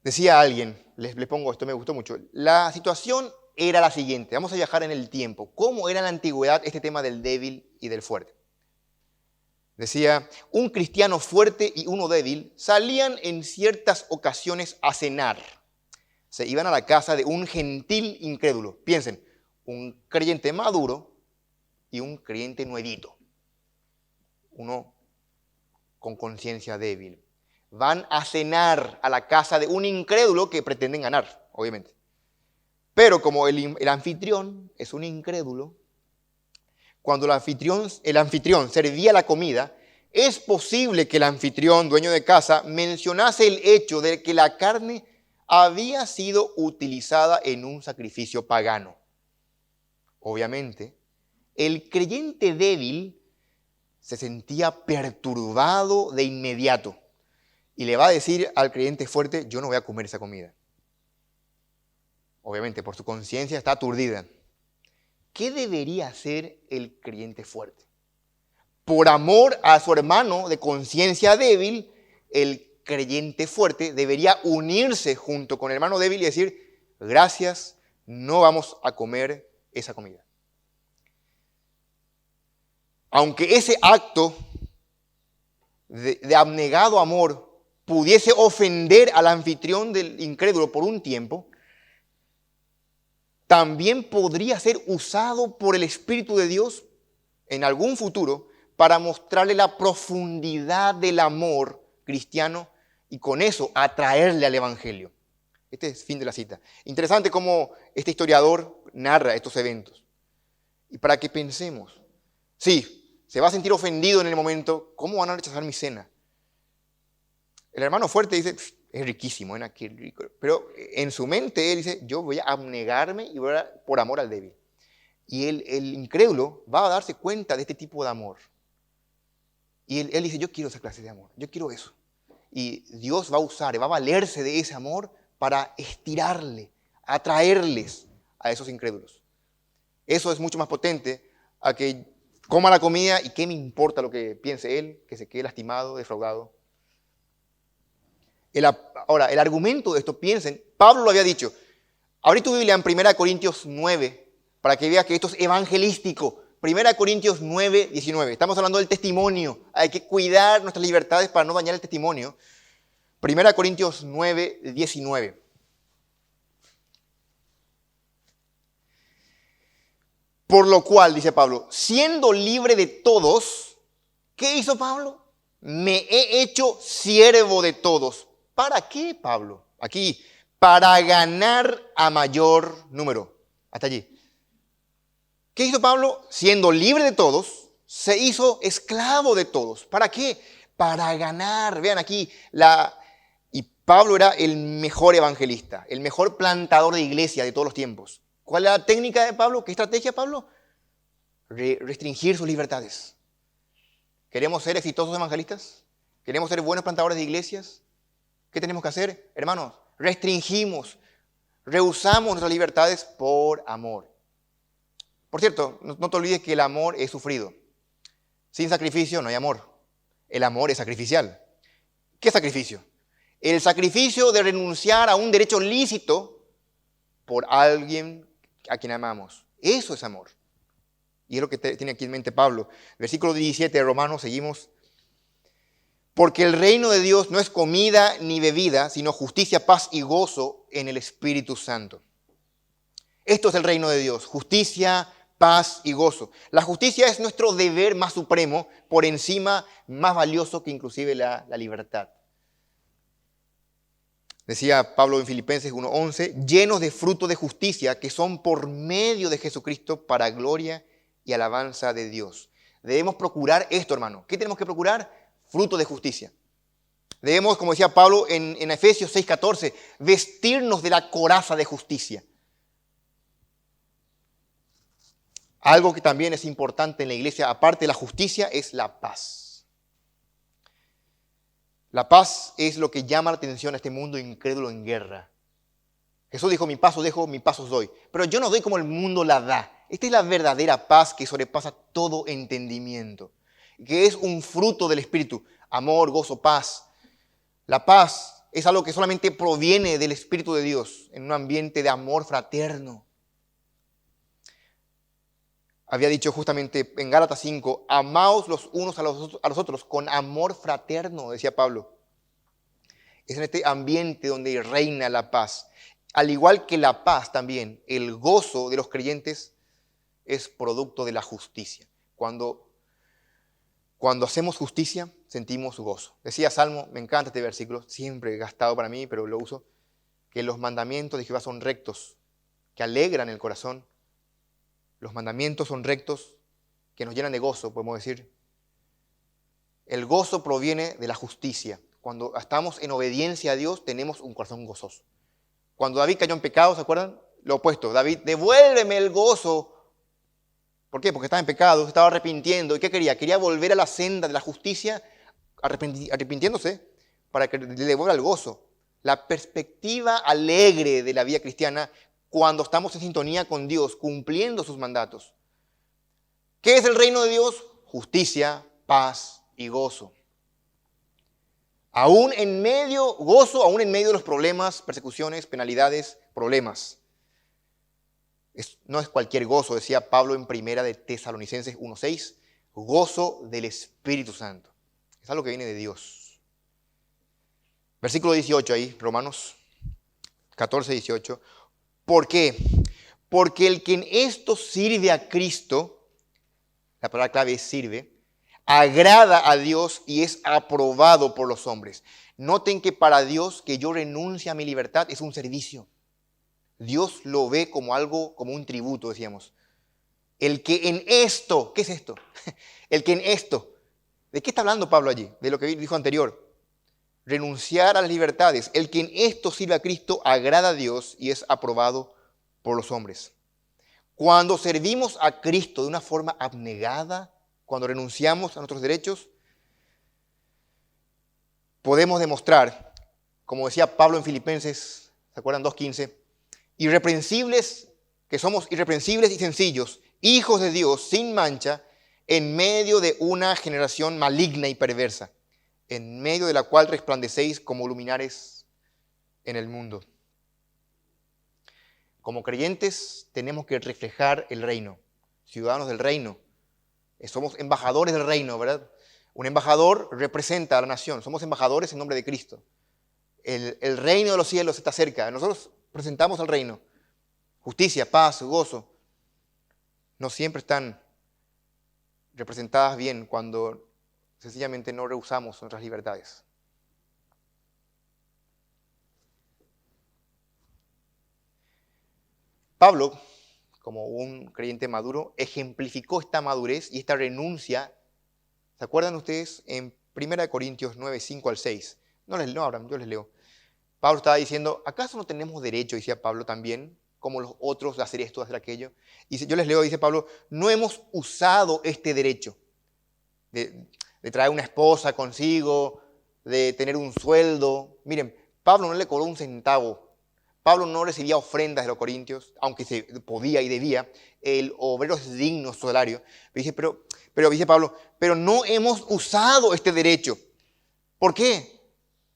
S1: Decía alguien, les pongo esto, me gustó mucho, la situación era la siguiente, vamos a viajar en el tiempo. ¿Cómo era en la antigüedad este tema del débil y del fuerte? Decía, un cristiano fuerte y uno débil salían en ciertas ocasiones a cenar. Se iban a la casa de un gentil incrédulo. Piensen, un creyente maduro y un creyente nuevito. Uno con conciencia débil. Van a cenar a la casa de un incrédulo que pretenden ganar, obviamente. Pero como el anfitrión es un incrédulo, cuando el anfitrión servía la comida, es posible que el anfitrión, dueño de casa, mencionase el hecho de que la carne había sido utilizada en un sacrificio pagano. Obviamente, el creyente débil se sentía perturbado de inmediato y le va a decir al creyente fuerte, yo no voy a comer esa comida. Obviamente, por su conciencia está aturdida. ¿Qué debería hacer el creyente fuerte? Por amor a su hermano de conciencia débil, el creyente fuerte debería unirse junto con el hermano débil y decir, gracias, no vamos a comer esa comida. Aunque ese acto de abnegado amor pudiese ofender al anfitrión del incrédulo por un tiempo, también podría ser usado por el Espíritu de Dios en algún futuro para mostrarle la profundidad del amor cristiano y con eso atraerle al Evangelio. Este es el fin de la cita. Interesante cómo este historiador narra estos eventos. Y para que pensemos, sí, se va a sentir ofendido en el momento, ¿cómo van a rechazar mi cena? El hermano fuerte dice, es riquísimo, ¿eh? Qué rico. Pero en su mente él dice, yo voy a abnegarme y voy a por amor al débil. Y el incrédulo va a darse cuenta de este tipo de amor. Y él dice, yo quiero esa clase de amor, yo quiero eso. Y Dios va a usar, va a valerse de ese amor para estirarle, atraerles a esos incrédulos. Eso es mucho más potente a que coma la comida y qué me importa lo que piense él, que se quede lastimado, defraudado. Ahora, el argumento de esto, piensen, Pablo lo había dicho. Abrí tu Biblia en 1 Corintios 9, para que veas que esto es evangelístico. 1 Corintios 9, 19. Estamos hablando del testimonio. Hay que cuidar nuestras libertades para no dañar el testimonio. 1 Corintios 9, 19. Por lo cual, dice Pablo, siendo libre de todos, ¿qué hizo Pablo? Me he hecho siervo de todos. ¿Para qué, Pablo? Aquí, para ganar a mayor número. Hasta allí. ¿Qué hizo Pablo? Siendo libre de todos, se hizo esclavo de todos. ¿Para qué? Para ganar. Vean aquí, y Pablo era el mejor evangelista, el mejor plantador de iglesia de todos los tiempos. ¿Cuál es la técnica de Pablo? ¿Qué estrategia de Pablo? Restringir sus libertades. ¿Queremos ser exitosos evangelistas? ¿Queremos ser buenos plantadores de iglesias? ¿Qué tenemos que hacer? Hermanos, restringimos, rehusamos nuestras libertades por amor. Por cierto, no te olvides que el amor es sufrido. Sin sacrificio no hay amor. El amor es sacrificial. ¿Qué sacrificio? El sacrificio de renunciar a un derecho lícito por alguien a quien amamos. Eso es amor. Y es lo que tiene aquí en mente Pablo. Versículo 17 de Romanos, seguimos. Porque el reino de Dios no es comida ni bebida, sino justicia, paz y gozo en el Espíritu Santo. Esto es el reino de Dios, justicia, paz y gozo. La justicia es nuestro deber más supremo, por encima, más valioso que inclusive la libertad. Decía Pablo en Filipenses 1:11, llenos de fruto de justicia que son por medio de Jesucristo para gloria y alabanza de Dios. Debemos procurar esto, hermano. ¿Qué tenemos que procurar? Fruto de justicia. Debemos, como decía Pablo en Efesios 6:14, vestirnos de la coraza de justicia. Algo que también es importante en la iglesia, aparte de la justicia, es la paz. La paz es lo que llama la atención a este mundo incrédulo en guerra. Jesús dijo, mi paso dejo, mi paso doy. Pero yo no doy como el mundo la da. Esta es la verdadera paz que sobrepasa todo entendimiento, que es un fruto del Espíritu. Amor, gozo, paz. La paz es algo que solamente proviene del Espíritu de Dios, en un ambiente de amor fraterno. Había dicho justamente en Gálatas 5, amaos los unos a los otros con amor fraterno, decía Pablo. Es en este ambiente donde reina la paz. Al igual que la paz también, el gozo de los creyentes es producto de la justicia. Cuando hacemos justicia, sentimos gozo. Decía Salmo, me encanta este versículo, siempre gastado para mí, pero lo uso, que los mandamientos de Jehová son rectos, que alegran el corazón. Los mandamientos son rectos, que nos llenan de gozo, podemos decir. El gozo proviene de la justicia. Cuando estamos en obediencia a Dios, tenemos un corazón gozoso. Cuando David cayó en pecado, ¿se acuerdan? Lo opuesto, David, devuélveme el gozo. ¿Por qué? Porque estaba en pecado, se estaba arrepintiendo. ¿Y qué quería? Quería volver a la senda de la justicia, arrepintiéndose, para que le devuelva el gozo. La perspectiva alegre de la vida cristiana cuando estamos en sintonía con Dios, cumpliendo sus mandatos. ¿Qué es el reino de Dios? Justicia, paz y gozo. Aún en medio de los problemas, persecuciones, penalidades, problemas. No es cualquier gozo, decía Pablo en 1 de Tesalonicenses 1:6, gozo del Espíritu Santo. Es algo que viene de Dios. Versículo 18 ahí, Romanos 14, 18. ¿Por qué? porque el que en esto sirve a Cristo, la palabra clave es sirve, agrada a Dios y es aprobado por los hombres. Noten que para Dios que yo renuncie a mi libertad es un servicio. Dios lo ve como algo, como un tributo, decíamos. El que en esto, ¿qué es esto? El que en esto, ¿de qué está hablando Pablo allí? De lo que dijo anterior. Renunciar a las libertades. El que en esto sirve a Cristo agrada a Dios y es aprobado por los hombres. Cuando servimos a Cristo de una forma abnegada, cuando renunciamos a nuestros derechos, podemos demostrar, como decía Pablo en Filipenses, ¿se acuerdan? 2:15? Irreprensibles, que somos irreprensibles y sencillos, hijos de Dios sin mancha, en medio de una generación maligna y perversa, en medio de la cual resplandecéis como luminares en el mundo. Como creyentes tenemos que reflejar el reino, ciudadanos del reino. Somos embajadores del reino, ¿verdad? Un embajador representa a la nación, somos embajadores en nombre de Cristo. El reino de los cielos está cerca, nosotros presentamos al reino. Justicia, paz, gozo. No siempre están representadas bien cuando sencillamente no rehusamos nuestras libertades. Pablo, como un creyente maduro, ejemplificó esta madurez y esta renuncia. ¿Se acuerdan ustedes? En 1 Corintios 9, 5 al 6. No abran, yo les leo. Pablo estaba diciendo, ¿acaso no tenemos derecho, decía Pablo también, como los otros, de hacer esto, de hacer aquello? Y yo les leo, dice Pablo, no hemos usado este derecho de traer una esposa consigo, de tener un sueldo. Miren, Pablo no le cobró un centavo. Pablo no recibía ofrendas de los corintios, aunque se podía y debía. El obrero es digno su salario. Pero dice Pablo, pero no hemos usado este derecho. ¿Por qué?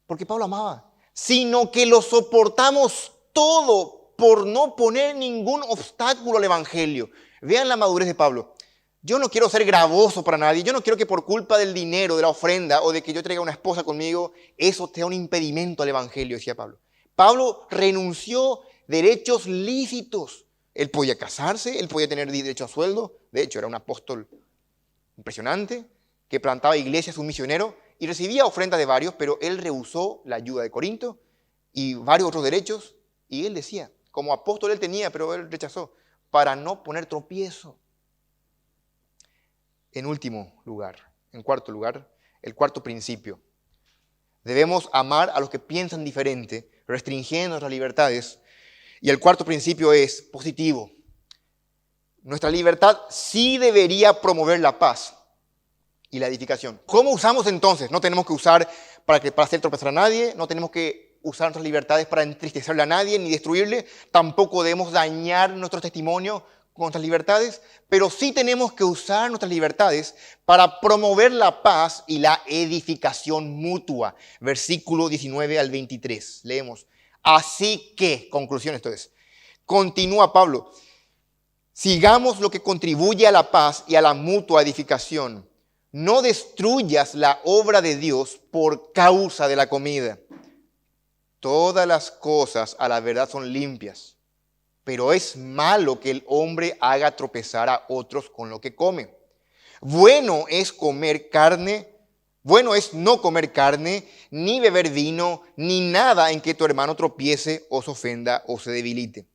S1: Porque Pablo amaba. Sino que lo soportamos todo por no poner ningún obstáculo al evangelio. Vean la madurez de Pablo. Yo no quiero ser gravoso para nadie. Yo no quiero que por culpa del dinero, de la ofrenda o de que yo traiga una esposa conmigo, eso sea un impedimento al evangelio, decía Pablo. Pablo renunció derechos lícitos. Él podía casarse, él podía tener derecho a sueldo. De hecho, era un apóstol impresionante que plantaba iglesias, un misionero, y recibía ofrendas de varios, pero él rehusó la ayuda de Corinto y varios otros derechos. Y él decía, como apóstol él tenía, pero él rechazó, para no poner tropiezo. En último lugar, en cuarto lugar, el cuarto principio. Debemos amar a los que piensan diferente, restringiendo nuestras libertades. Y el cuarto principio es positivo. Nuestra libertad sí debería promover la paz y la edificación. ¿Cómo usamos entonces? No tenemos que usar para hacer tropezar a nadie, no tenemos que usar nuestras libertades para entristecerle a nadie ni destruirle, tampoco debemos dañar nuestro testimonio con nuestras libertades, pero sí tenemos que usar nuestras libertades para promover la paz y la edificación mutua. Versículo 19 al 23, leemos. Así que, conclusión esto es, continúa Pablo, sigamos lo que contribuye a la paz y a la mutua edificación. No destruyas la obra de Dios por causa de la comida. Todas las cosas a la verdad son limpias, pero es malo que el hombre haga tropezar a otros con lo que come. Bueno es no comer carne, ni beber vino, ni nada en que tu hermano tropiece o se ofenda o se debilite.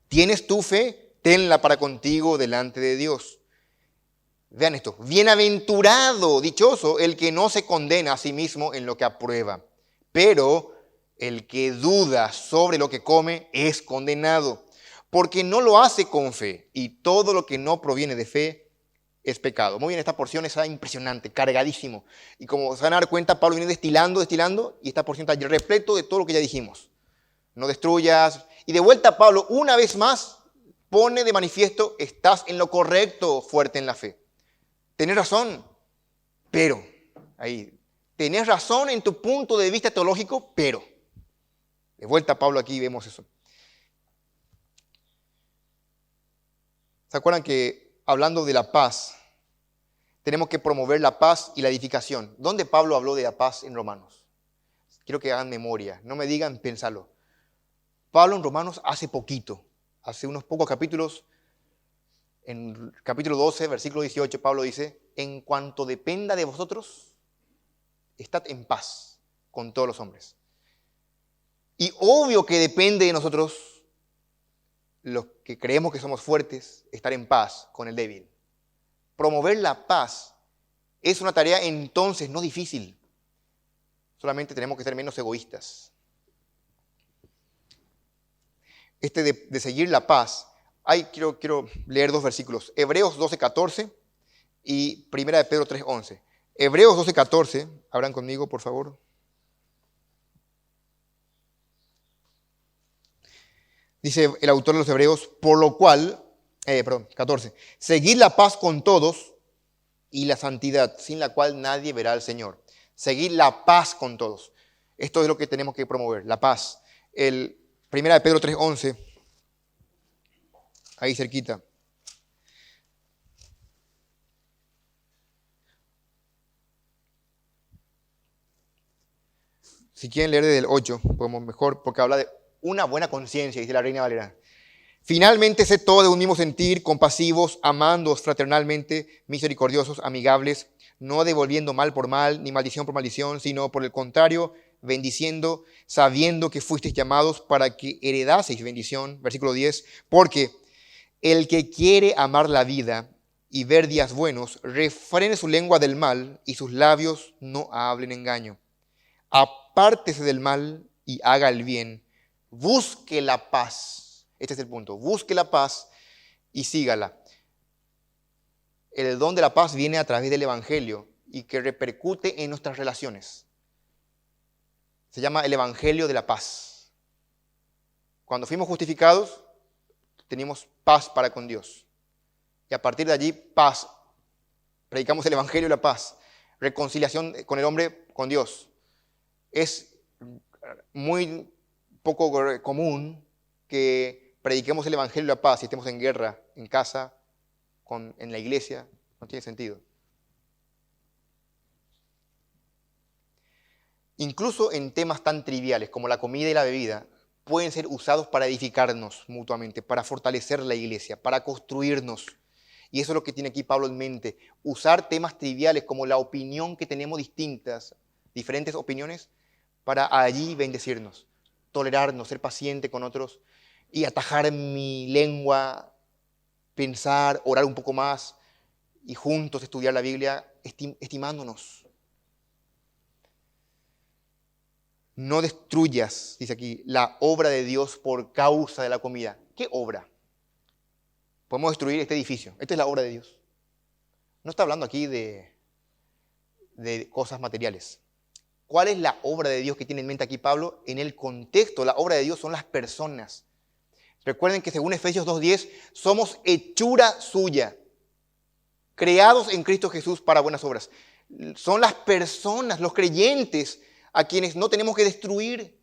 S1: ¿Tienes tu fe? Tenla para contigo delante de Dios. Vean esto, bienaventurado, dichoso, el que no se condena a sí mismo en lo que aprueba, pero el que duda sobre lo que come es condenado, porque no lo hace con fe, y todo lo que no proviene de fe es pecado. Muy bien, esta porción es impresionante, cargadísimo, y como se van a dar cuenta, Pablo viene destilando, y esta porción está repleto de todo lo que ya dijimos. No destruyas, y de vuelta Pablo, una vez más, pone de manifiesto, estás en lo correcto, fuerte en la fe. Tenés razón, pero, tenés razón en tu punto de vista teológico, pero. De vuelta Pablo aquí vemos eso. ¿Se acuerdan que hablando de la paz, tenemos que promover la paz y la edificación? ¿Dónde Pablo habló de la paz en Romanos? Quiero que hagan memoria, no me digan pensarlo. Pablo en Romanos hace poquito Hace unos pocos capítulos, en capítulo 12, versículo 18, Pablo dice, en cuanto dependa de vosotros, estad en paz con todos los hombres. Y obvio que depende de nosotros, los que creemos que somos fuertes, estar en paz con el débil. Promover la paz es una tarea entonces no difícil. Solamente tenemos que ser menos egoístas. De seguir la paz, quiero leer dos versículos. Hebreos 12:14 y 1 de Pedro 3:11. Hebreos 12:14, abran conmigo, por favor. Dice el autor de los Hebreos, por lo cual, 14, seguid la paz con todos y la santidad, sin la cual nadie verá al Señor. Seguid la paz con todos. Esto es lo que tenemos que promover, la paz. 1 de Pedro 3:11, ahí cerquita. Si quieren leer desde el 8, podemos mejor, porque habla de una buena conciencia, dice la Reina Valera. Finalmente, sed todos de un mismo sentir, compasivos, amándoos fraternalmente, misericordiosos, amigables, no devolviendo mal por mal, ni maldición por maldición, sino por el contrario, bendiciendo, sabiendo que fuisteis llamados para que heredaseis bendición. Versículo 10, porque el que quiere amar la vida y ver días buenos, refrene su lengua del mal y sus labios no hablen engaño. Apártese del mal y haga el bien. Busque la paz. Este es el punto. Busque la paz y sígala. El don de la paz viene a través del Evangelio y que repercute en nuestras relaciones. Se llama el Evangelio de la paz. Cuando fuimos justificados, teníamos paz para con Dios. Y a partir de allí, paz. Predicamos el Evangelio de la paz. Reconciliación con el hombre, con Dios. Es muy poco común que prediquemos el Evangelio de la paz y estemos en guerra, en casa, en la iglesia. No tiene sentido. Incluso en temas tan triviales como la comida y la bebida, pueden ser usados para edificarnos mutuamente, para fortalecer la iglesia, para construirnos. Y eso es lo que tiene aquí Pablo en mente. Usar temas triviales como la opinión que tenemos distintas, diferentes opiniones, para allí bendecirnos, tolerarnos, ser paciente con otros y atajar mi lengua, pensar, orar un poco más y juntos estudiar la Biblia estimándonos. No destruyas, dice aquí, la obra de Dios por causa de la comida. ¿Qué obra? Podemos destruir este edificio. Esta es la obra de Dios. No está hablando aquí de cosas materiales. ¿Cuál es la obra de Dios que tiene en mente aquí Pablo? En el contexto, la obra de Dios son las personas. Recuerden que según Efesios 2:10, somos hechura suya, creados en Cristo Jesús para buenas obras. Son las personas, los creyentes, a quienes no tenemos que destruir.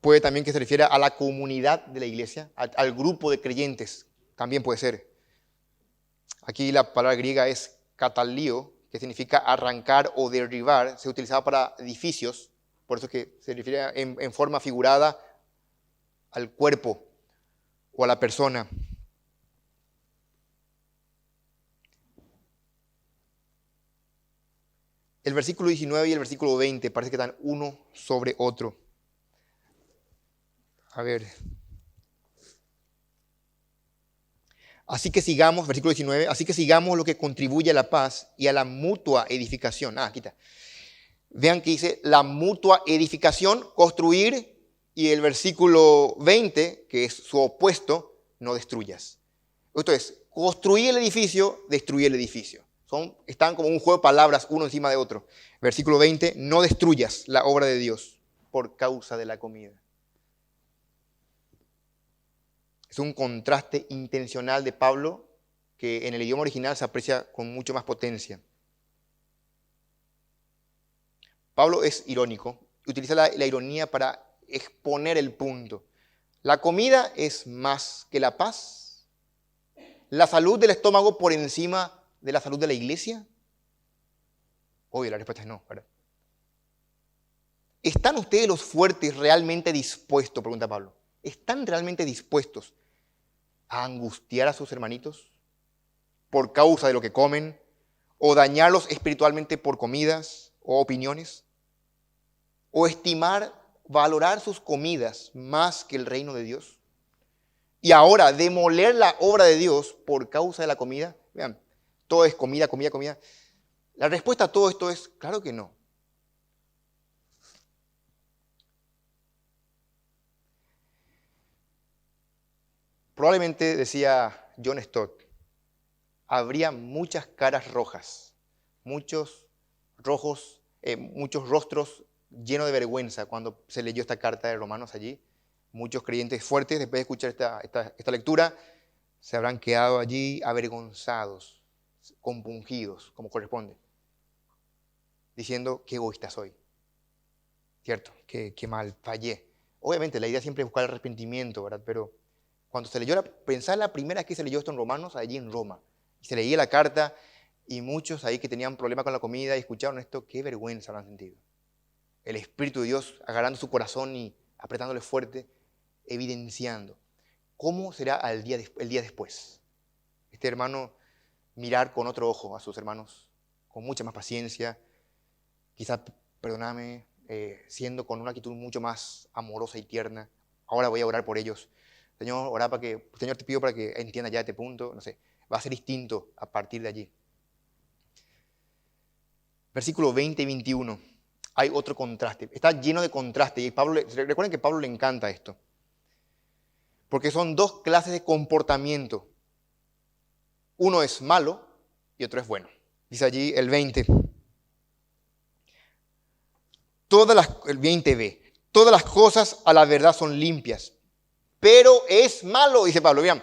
S1: Puede también que se refiera a la comunidad de la iglesia, al grupo de creyentes, también puede ser. Aquí la palabra griega es katalio, que significa arrancar o derribar, se utilizaba para edificios, por eso que se refiere en forma figurada al cuerpo o a la persona. El versículo 19 y el versículo 20 parece que están uno sobre otro. A ver. Así que sigamos, versículo 19, así que sigamos lo que contribuye a la paz y a la mutua edificación. Aquí está. Vean que dice la mutua edificación, construir, y el versículo 20, que es su opuesto, no destruyas. Esto es, construir el edificio, destruir el edificio. Están como un juego de palabras uno encima de otro. Versículo 20, no destruyas la obra de Dios por causa de la comida. Es un contraste intencional de Pablo que en el idioma original se aprecia con mucho más potencia. Pablo es irónico, utiliza la ironía para exponer el punto. ¿La comida es más que la paz? ¿La salud del estómago por encima de la salud de la iglesia? Obvio, la respuesta es no, ¿verdad? ¿Están ustedes los fuertes realmente dispuestos, pregunta Pablo? ¿Están realmente dispuestos a angustiar a sus hermanitos por causa de lo que comen o dañarlos espiritualmente por comidas o opiniones? ¿O estimar, valorar sus comidas más que el reino de Dios? Y ahora, demoler la obra de Dios por causa de la comida. Vean, todo es comida, comida, comida. La respuesta a todo esto es, claro que no. Probablemente, decía John Stott, habría muchas caras rojas, muchos muchos rostros llenos de vergüenza cuando se leyó esta carta de Romanos allí. Muchos creyentes fuertes, después de escuchar esta lectura, se habrán quedado allí avergonzados, compungidos, como corresponde, diciendo, qué egoísta soy, ¿cierto? Qué mal, fallé. Obviamente la idea siempre es buscar el arrepentimiento, ¿verdad? Pero cuando se leyó, pensar la primera vez que se leyó esto en Romanos, allí en Roma, y se leía la carta, y muchos ahí que tenían problemas con la comida y escucharon esto, qué vergüenza habrán sentido. El Espíritu de Dios agarrando su corazón y apretándole fuerte, evidenciando. ¿Cómo será el día después? Este hermano mirar con otro ojo a sus hermanos, con mucha más paciencia, quizás, perdóname, siendo con una actitud mucho más amorosa y tierna. Ahora voy a orar por ellos. Señor, Señor, te pido para que entienda ya este punto, no sé, va a ser distinto a partir de allí. Versículo 20 y 21, hay otro contraste, está lleno de contraste, y recuerden que a Pablo le encanta esto, porque son dos clases de comportamiento, uno es malo y otro es bueno. Dice allí el 20, el 20b, todas las cosas a la verdad son limpias, pero es malo, dice Pablo. Vean,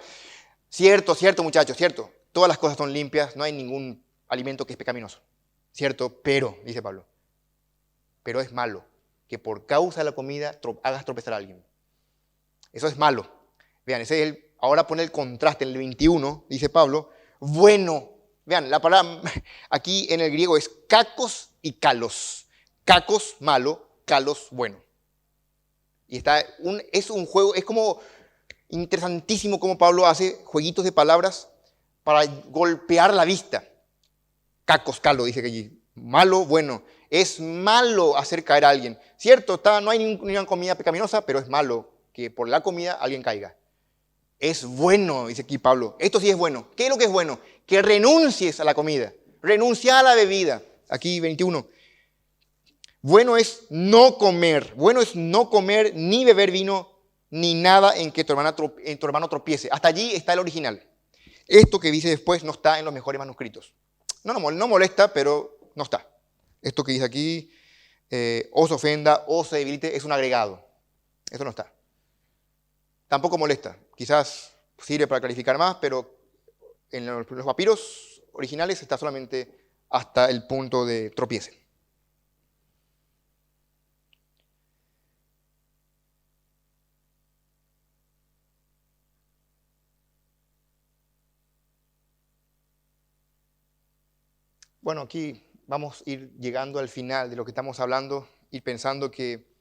S1: cierto muchachos, cierto, todas las cosas son limpias, no hay ningún alimento que es pecaminoso, cierto, pero, dice Pablo, pero es malo que por causa de la comida hagas tropezar a alguien. Eso es malo. Vean, ahora pone el contraste en el 21, dice Pablo, bueno. Vean, la palabra aquí en el griego es kakos y kalos. Kakos, malo, kalos, bueno. Y es un juego, es como interesantísimo cómo Pablo hace jueguitos de palabras para golpear la vista. Kakos, kalos, dice que allí. Malo, bueno. Es malo hacer caer a alguien. Cierto, no hay ninguna comida pecaminosa, pero es malo que por la comida alguien caiga. Es bueno, dice aquí Pablo. Esto sí es bueno. ¿Qué es lo que es bueno? Que renuncies a la comida. Renuncia a la bebida. Aquí 21. Bueno es no comer. Bueno es no comer ni beber vino ni nada en que tu hermano tropiece. Hasta allí está el original. Esto que dice después no está en los mejores manuscritos. No molesta, pero no está. Esto que dice aquí, o se ofenda o se debilite, es un agregado. Eso no está. Tampoco molesta. Quizás sirve para clarificar más, pero en los papiros originales está solamente hasta el punto de tropiece. Bueno, aquí vamos a ir llegando al final de lo que estamos hablando y pensando que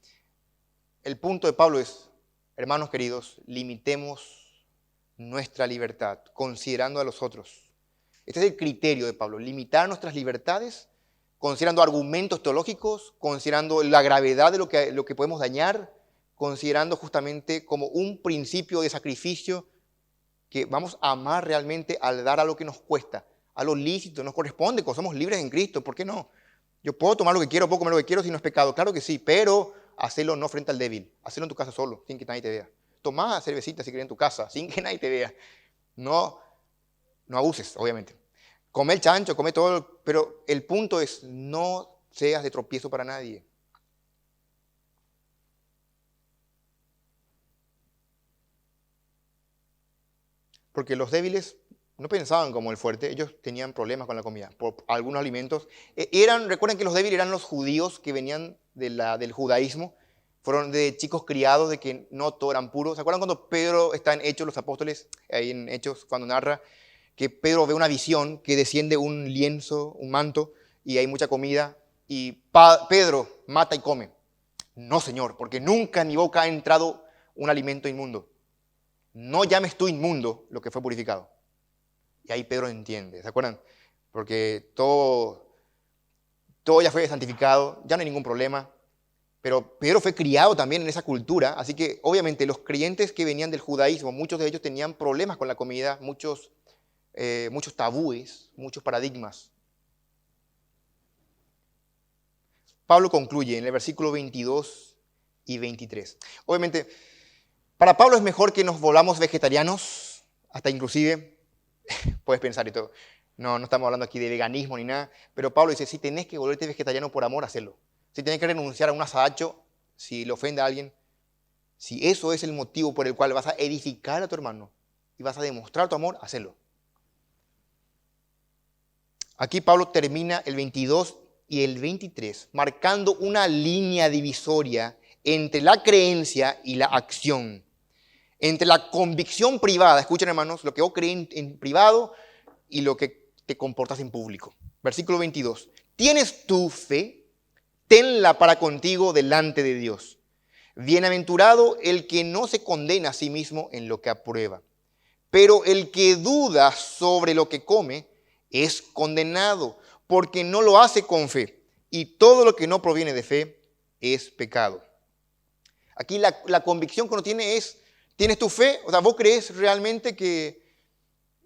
S1: el punto de Pablo es, hermanos queridos, limitemos nuestra libertad considerando a los otros. Este es el criterio de Pablo, limitar nuestras libertades considerando argumentos teológicos, considerando la gravedad de lo que podemos dañar, considerando justamente como un principio de sacrificio que vamos a amar realmente al dar a lo que nos cuesta, a lo lícito, nos corresponde, porque somos libres en Cristo, ¿por qué no? Yo puedo tomar lo que quiero, puedo comer lo que quiero si no es pecado, claro que sí, pero hacerlo no frente al débil, hacerlo en tu casa solo, sin que nadie te vea. Tomá cervecita si querés en tu casa, sin que nadie te vea. No abuses, obviamente. Come el chancho, come todo, pero el punto es no seas de tropiezo para nadie. Porque los débiles no pensaban como el fuerte, ellos tenían problemas con la comida, por algunos alimentos. Recuerden que los débiles eran los judíos que venían del judaísmo, fueron de chicos criados, de que no todos eran puros. ¿Se acuerdan cuando Pedro está en Hechos, los apóstoles, ahí en Hechos, cuando narra que Pedro ve una visión que desciende un lienzo, un manto, y hay mucha comida, y Pedro mata y come? No, Señor, porque nunca en mi boca ha entrado un alimento inmundo. No llames tú inmundo lo que fue purificado. Y ahí Pedro entiende, ¿se acuerdan? Porque todo ya fue santificado, ya no hay ningún problema. Pero Pedro fue criado también en esa cultura, así que obviamente los creyentes que venían del judaísmo, muchos de ellos tenían problemas con la comida, muchos tabúes, muchos paradigmas. Pablo concluye en el versículo 22 y 23. Obviamente, para Pablo es mejor que nos volvamos vegetarianos, hasta inclusive, puedes pensar y todo. No estamos hablando aquí de veganismo ni nada, pero Pablo dice, si tenés que volverte vegetariano por amor, hacelo. Si tenés que renunciar a un asadacho, si le ofende a alguien, si eso es el motivo por el cual vas a edificar a tu hermano y vas a demostrar tu amor, hacelo. Aquí Pablo termina el 22 y el 23, marcando una línea divisoria entre la creencia y la acción. Entre la convicción privada, escuchen hermanos, lo que vos crees en privado y lo que te comportas en público. Versículo 22. ¿Tienes tu fe? Tenla para contigo delante de Dios. Bienaventurado el que no se condena a sí mismo en lo que aprueba. Pero el que duda sobre lo que come es condenado, porque no lo hace con fe. Y todo lo que no proviene de fe es pecado. Aquí la convicción que uno tiene es, ¿tienes tu fe? O sea, ¿vos crees realmente que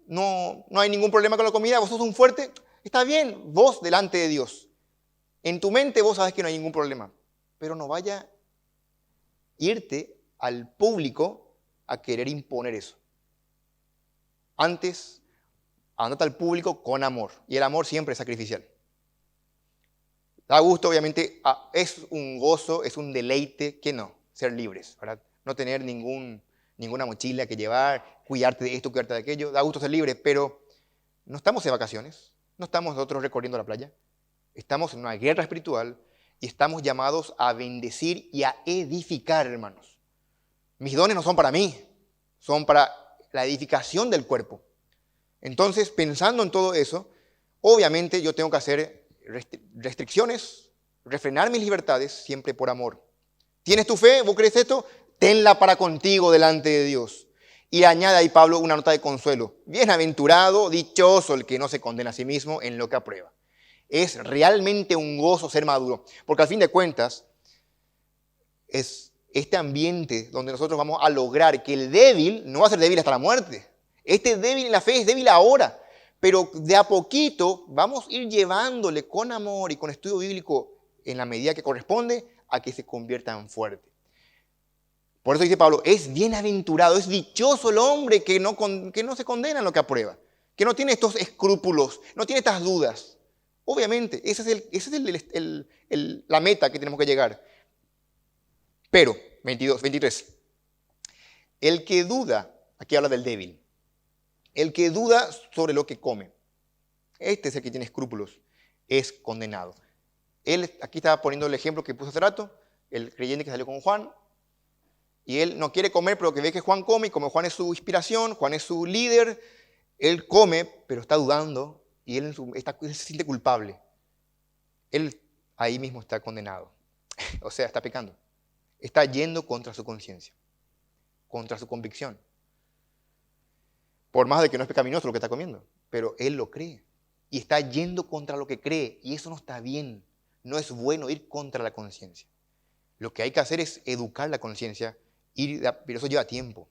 S1: no hay ningún problema con la comida? ¿Vos sos un fuerte? Está bien, vos delante de Dios. En tu mente vos sabes que no hay ningún problema, pero no vaya a irte al público a querer imponer eso. Antes, andate al público con amor, y el amor siempre es sacrificial. Da gusto, obviamente, es un gozo, es un deleite, que no, ser libres, ¿verdad? No tener ninguna mochila que llevar, cuidarte de esto, cuidarte de aquello, da gusto ser libre, pero no estamos de vacaciones, no estamos nosotros recorriendo la playa. Estamos en una guerra espiritual y estamos llamados a bendecir y a edificar, hermanos. Mis dones no son para mí, son para la edificación del cuerpo. Entonces, pensando en todo eso, obviamente yo tengo que hacer restricciones, refrenar mis libertades, siempre por amor. ¿Tienes tu fe? ¿Vos crees esto? Tenla para contigo delante de Dios. Y añade ahí Pablo una nota de consuelo. Bienaventurado, dichoso el que no se condena a sí mismo en lo que aprueba. Es realmente un gozo ser maduro, porque al fin de cuentas es este ambiente donde nosotros vamos a lograr que el débil no va a ser débil hasta la muerte. Este débil en la fe es débil ahora, pero de a poquito vamos a ir llevándole con amor y con estudio bíblico en la medida que corresponde a que se convierta en fuerte. Por eso dice Pablo, es bienaventurado, es dichoso el hombre que no se condena en lo que aprueba, que no tiene estos escrúpulos, no tiene estas dudas. Obviamente, esa es la meta que tenemos que llegar. Pero, 23, el que duda, aquí habla del débil, el que duda sobre lo que come, este es el que tiene escrúpulos, es condenado. Él, aquí estaba poniendo el ejemplo que puse hace rato, el creyente que salió con Juan, y él no quiere comer, pero que ve que Juan come, y como Juan es su inspiración, Juan es su líder, él come, pero está dudando, y él se siente culpable. Él ahí mismo está condenado. O sea, está pecando. Está yendo contra su conciencia, contra su convicción. Por más de que no es pecaminoso lo que está comiendo, pero él lo cree. Y está yendo contra lo que cree. Y eso no está bien. No es bueno ir contra la conciencia. Lo que hay que hacer es educar la conciencia, pero eso lleva tiempo.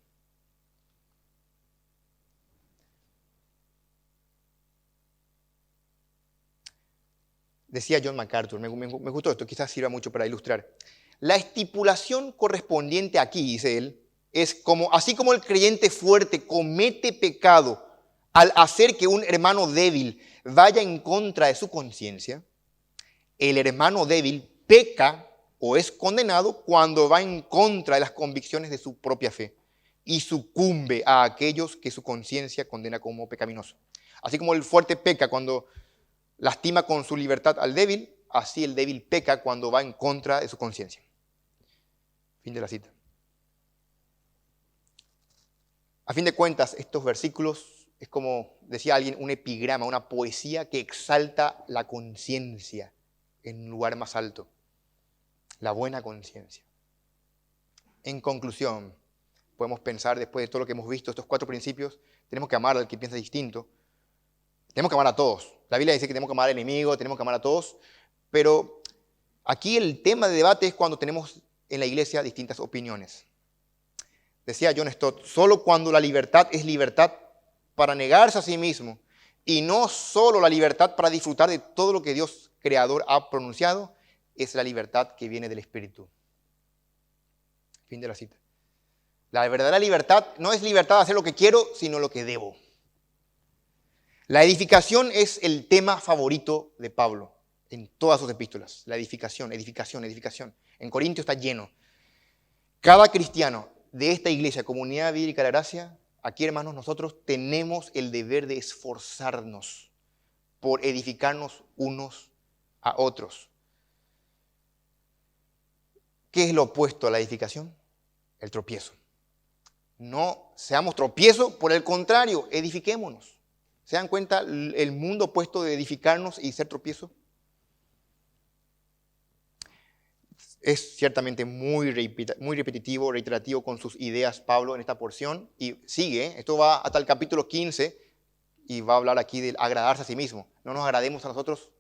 S1: Decía John MacArthur, me gustó esto, quizás sirva mucho para ilustrar. La estipulación correspondiente aquí, dice él, es así como el creyente fuerte comete pecado al hacer que un hermano débil vaya en contra de su conciencia, el hermano débil peca o es condenado cuando va en contra de las convicciones de su propia fe y sucumbe a aquellos que su conciencia condena como pecaminoso. Así como el fuerte peca cuando lastima con su libertad al débil, así el débil peca cuando va en contra de su conciencia. Fin de la cita. A fin de cuentas, estos versículos es como, decía alguien, un epigrama, una poesía que exalta la conciencia en un lugar más alto. La buena conciencia. En conclusión, podemos pensar, después de todo lo que hemos visto, estos 4 principios, tenemos que amar al que piensa distinto. Tenemos que amar a todos. La Biblia dice que tenemos que amar al enemigo, tenemos que amar a todos, pero aquí el tema de debate es cuando tenemos en la iglesia distintas opiniones. Decía John Stott, solo cuando la libertad es libertad para negarse a sí mismo y no solo la libertad para disfrutar de todo lo que Dios creador ha pronunciado, es la libertad que viene del Espíritu. Fin de la cita. La verdadera libertad no es libertad de hacer lo que quiero, sino lo que debo. La edificación es el tema favorito de Pablo en todas sus epístolas. La edificación, edificación, edificación. En Corintios está lleno. Cada cristiano de esta iglesia, Comunidad Bíblica de la Gracia, aquí, hermanos, nosotros tenemos el deber de esforzarnos por edificarnos unos a otros. ¿Qué es lo opuesto a la edificación? El tropiezo. No seamos tropiezo, por el contrario, edifiquémonos. ¿Se dan cuenta el mundo opuesto de edificarnos y ser tropiezo? Es ciertamente muy repetitivo, reiterativo con sus ideas Pablo en esta porción y sigue, esto va hasta el capítulo 15 y va a hablar aquí de agradarse a sí mismo. No nos agrademos a nosotros,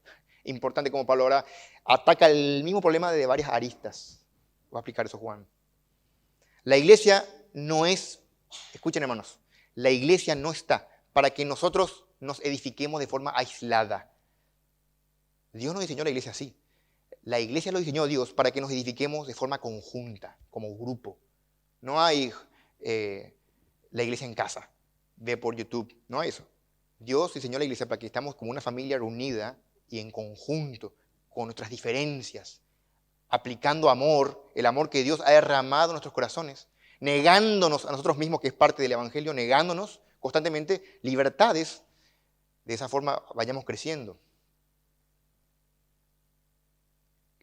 S1: importante como Pablo ahora ataca el mismo problema de varias aristas. Voy a explicar eso, Juan. La iglesia no es, escuchen hermanos, la iglesia no está para que nosotros nos edifiquemos de forma aislada. Dios no diseñó la iglesia así. La iglesia lo diseñó Dios para que nos edifiquemos de forma conjunta, como grupo. No hay la iglesia en casa, ve por YouTube, no hay eso. Dios diseñó la iglesia para que estemos como una familia reunida y en conjunto, con nuestras diferencias, aplicando amor, el amor que Dios ha derramado en nuestros corazones, negándonos a nosotros mismos, que es parte del Evangelio, negándonos constantemente libertades. De esa forma vayamos creciendo.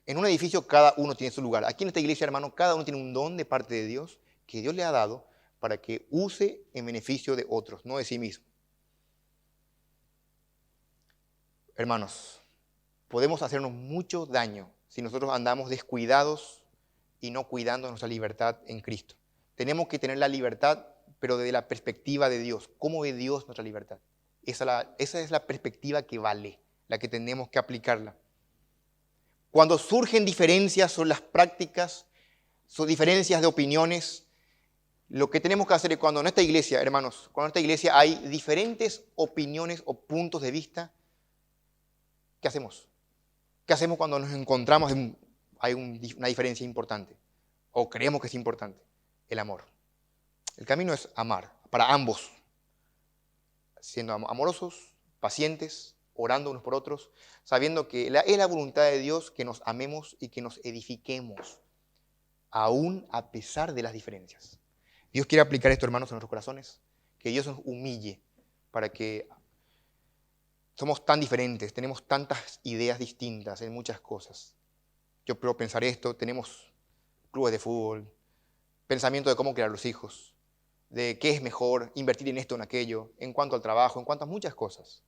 S1: En un edificio cada uno tiene su lugar. Aquí en esta iglesia, hermano, cada uno tiene un don de parte de Dios que Dios le ha dado para que use en beneficio de otros, no de sí mismo. Hermanos, podemos hacernos mucho daño si nosotros andamos descuidados y no cuidando nuestra libertad en Cristo. Tenemos que tener la libertad, pero desde la perspectiva de Dios. ¿Cómo ve Dios nuestra libertad? Esa es la perspectiva que vale, la que tenemos que aplicarla. Cuando surgen diferencias sobre las prácticas, son diferencias de opiniones, lo que tenemos que hacer es cuando en esta iglesia, hermanos, cuando en esta iglesia hay diferentes opiniones o puntos de vista, ¿qué hacemos? ¿Qué hacemos cuando nos encontramos hay una diferencia importante? O creemos que es importante. El amor. El camino es amar, para ambos. Siendo amorosos, pacientes, orando unos por otros, sabiendo que es la voluntad de Dios que nos amemos y que nos edifiquemos, aún a pesar de las diferencias. Dios quiere aplicar esto, hermanos, en nuestros corazones, que Dios nos humille para que somos tan diferentes, tenemos tantas ideas distintas en muchas cosas. Yo puedo pensar esto, tenemos clubes de fútbol, pensamiento de cómo criar los hijos, de qué es mejor invertir en esto o en aquello, en cuanto al trabajo, en cuanto a muchas cosas.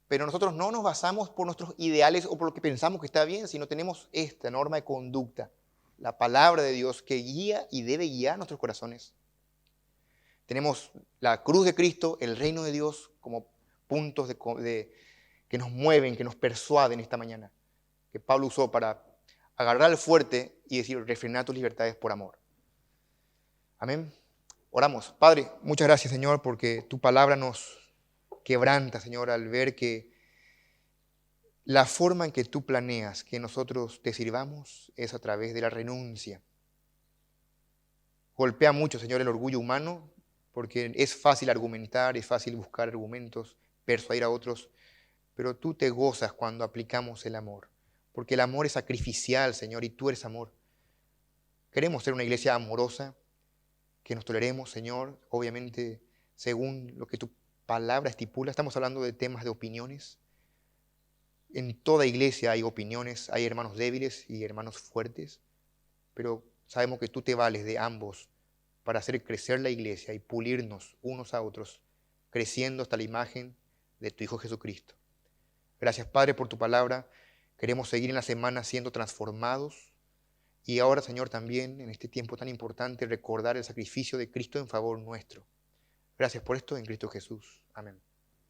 S1: Pero nosotros no nos basamos por nuestros ideales o por lo que pensamos que está bien, sino tenemos esta norma de conducta, la palabra de Dios que guía y debe guiar nuestros corazones. Tenemos la cruz de Cristo, el reino de Dios como puntos que nos mueven, que nos persuaden esta mañana, que Pablo usó para agarrar al fuerte y decir, refrenar tus libertades por amor. Amén. Oramos. Padre, muchas gracias, Señor, porque tu palabra nos quebranta, Señor, al ver que la forma en que tú planeas que nosotros te sirvamos es a través de la renuncia. Golpea mucho, Señor, el orgullo humano, porque es fácil argumentar, es fácil buscar argumentos, persuadir a otros, pero tú te gozas cuando aplicamos el amor, porque el amor es sacrificial, Señor, y tú eres amor. Queremos ser una iglesia amorosa, que nos toleremos, Señor, obviamente según lo que tu palabra estipula. Estamos hablando de temas de opiniones. En toda iglesia hay opiniones, hay hermanos débiles y hermanos fuertes, pero sabemos que tú te vales de ambos para hacer crecer la iglesia y pulirnos unos a otros, creciendo hasta la imagen de tu Hijo Jesucristo. Gracias, Padre, por tu palabra. Queremos seguir en la semana siendo transformados Y ahora, Señor, también en este tiempo tan importante, recordar el sacrificio de Cristo en favor nuestro. Gracias por esto en Cristo Jesús. Amén.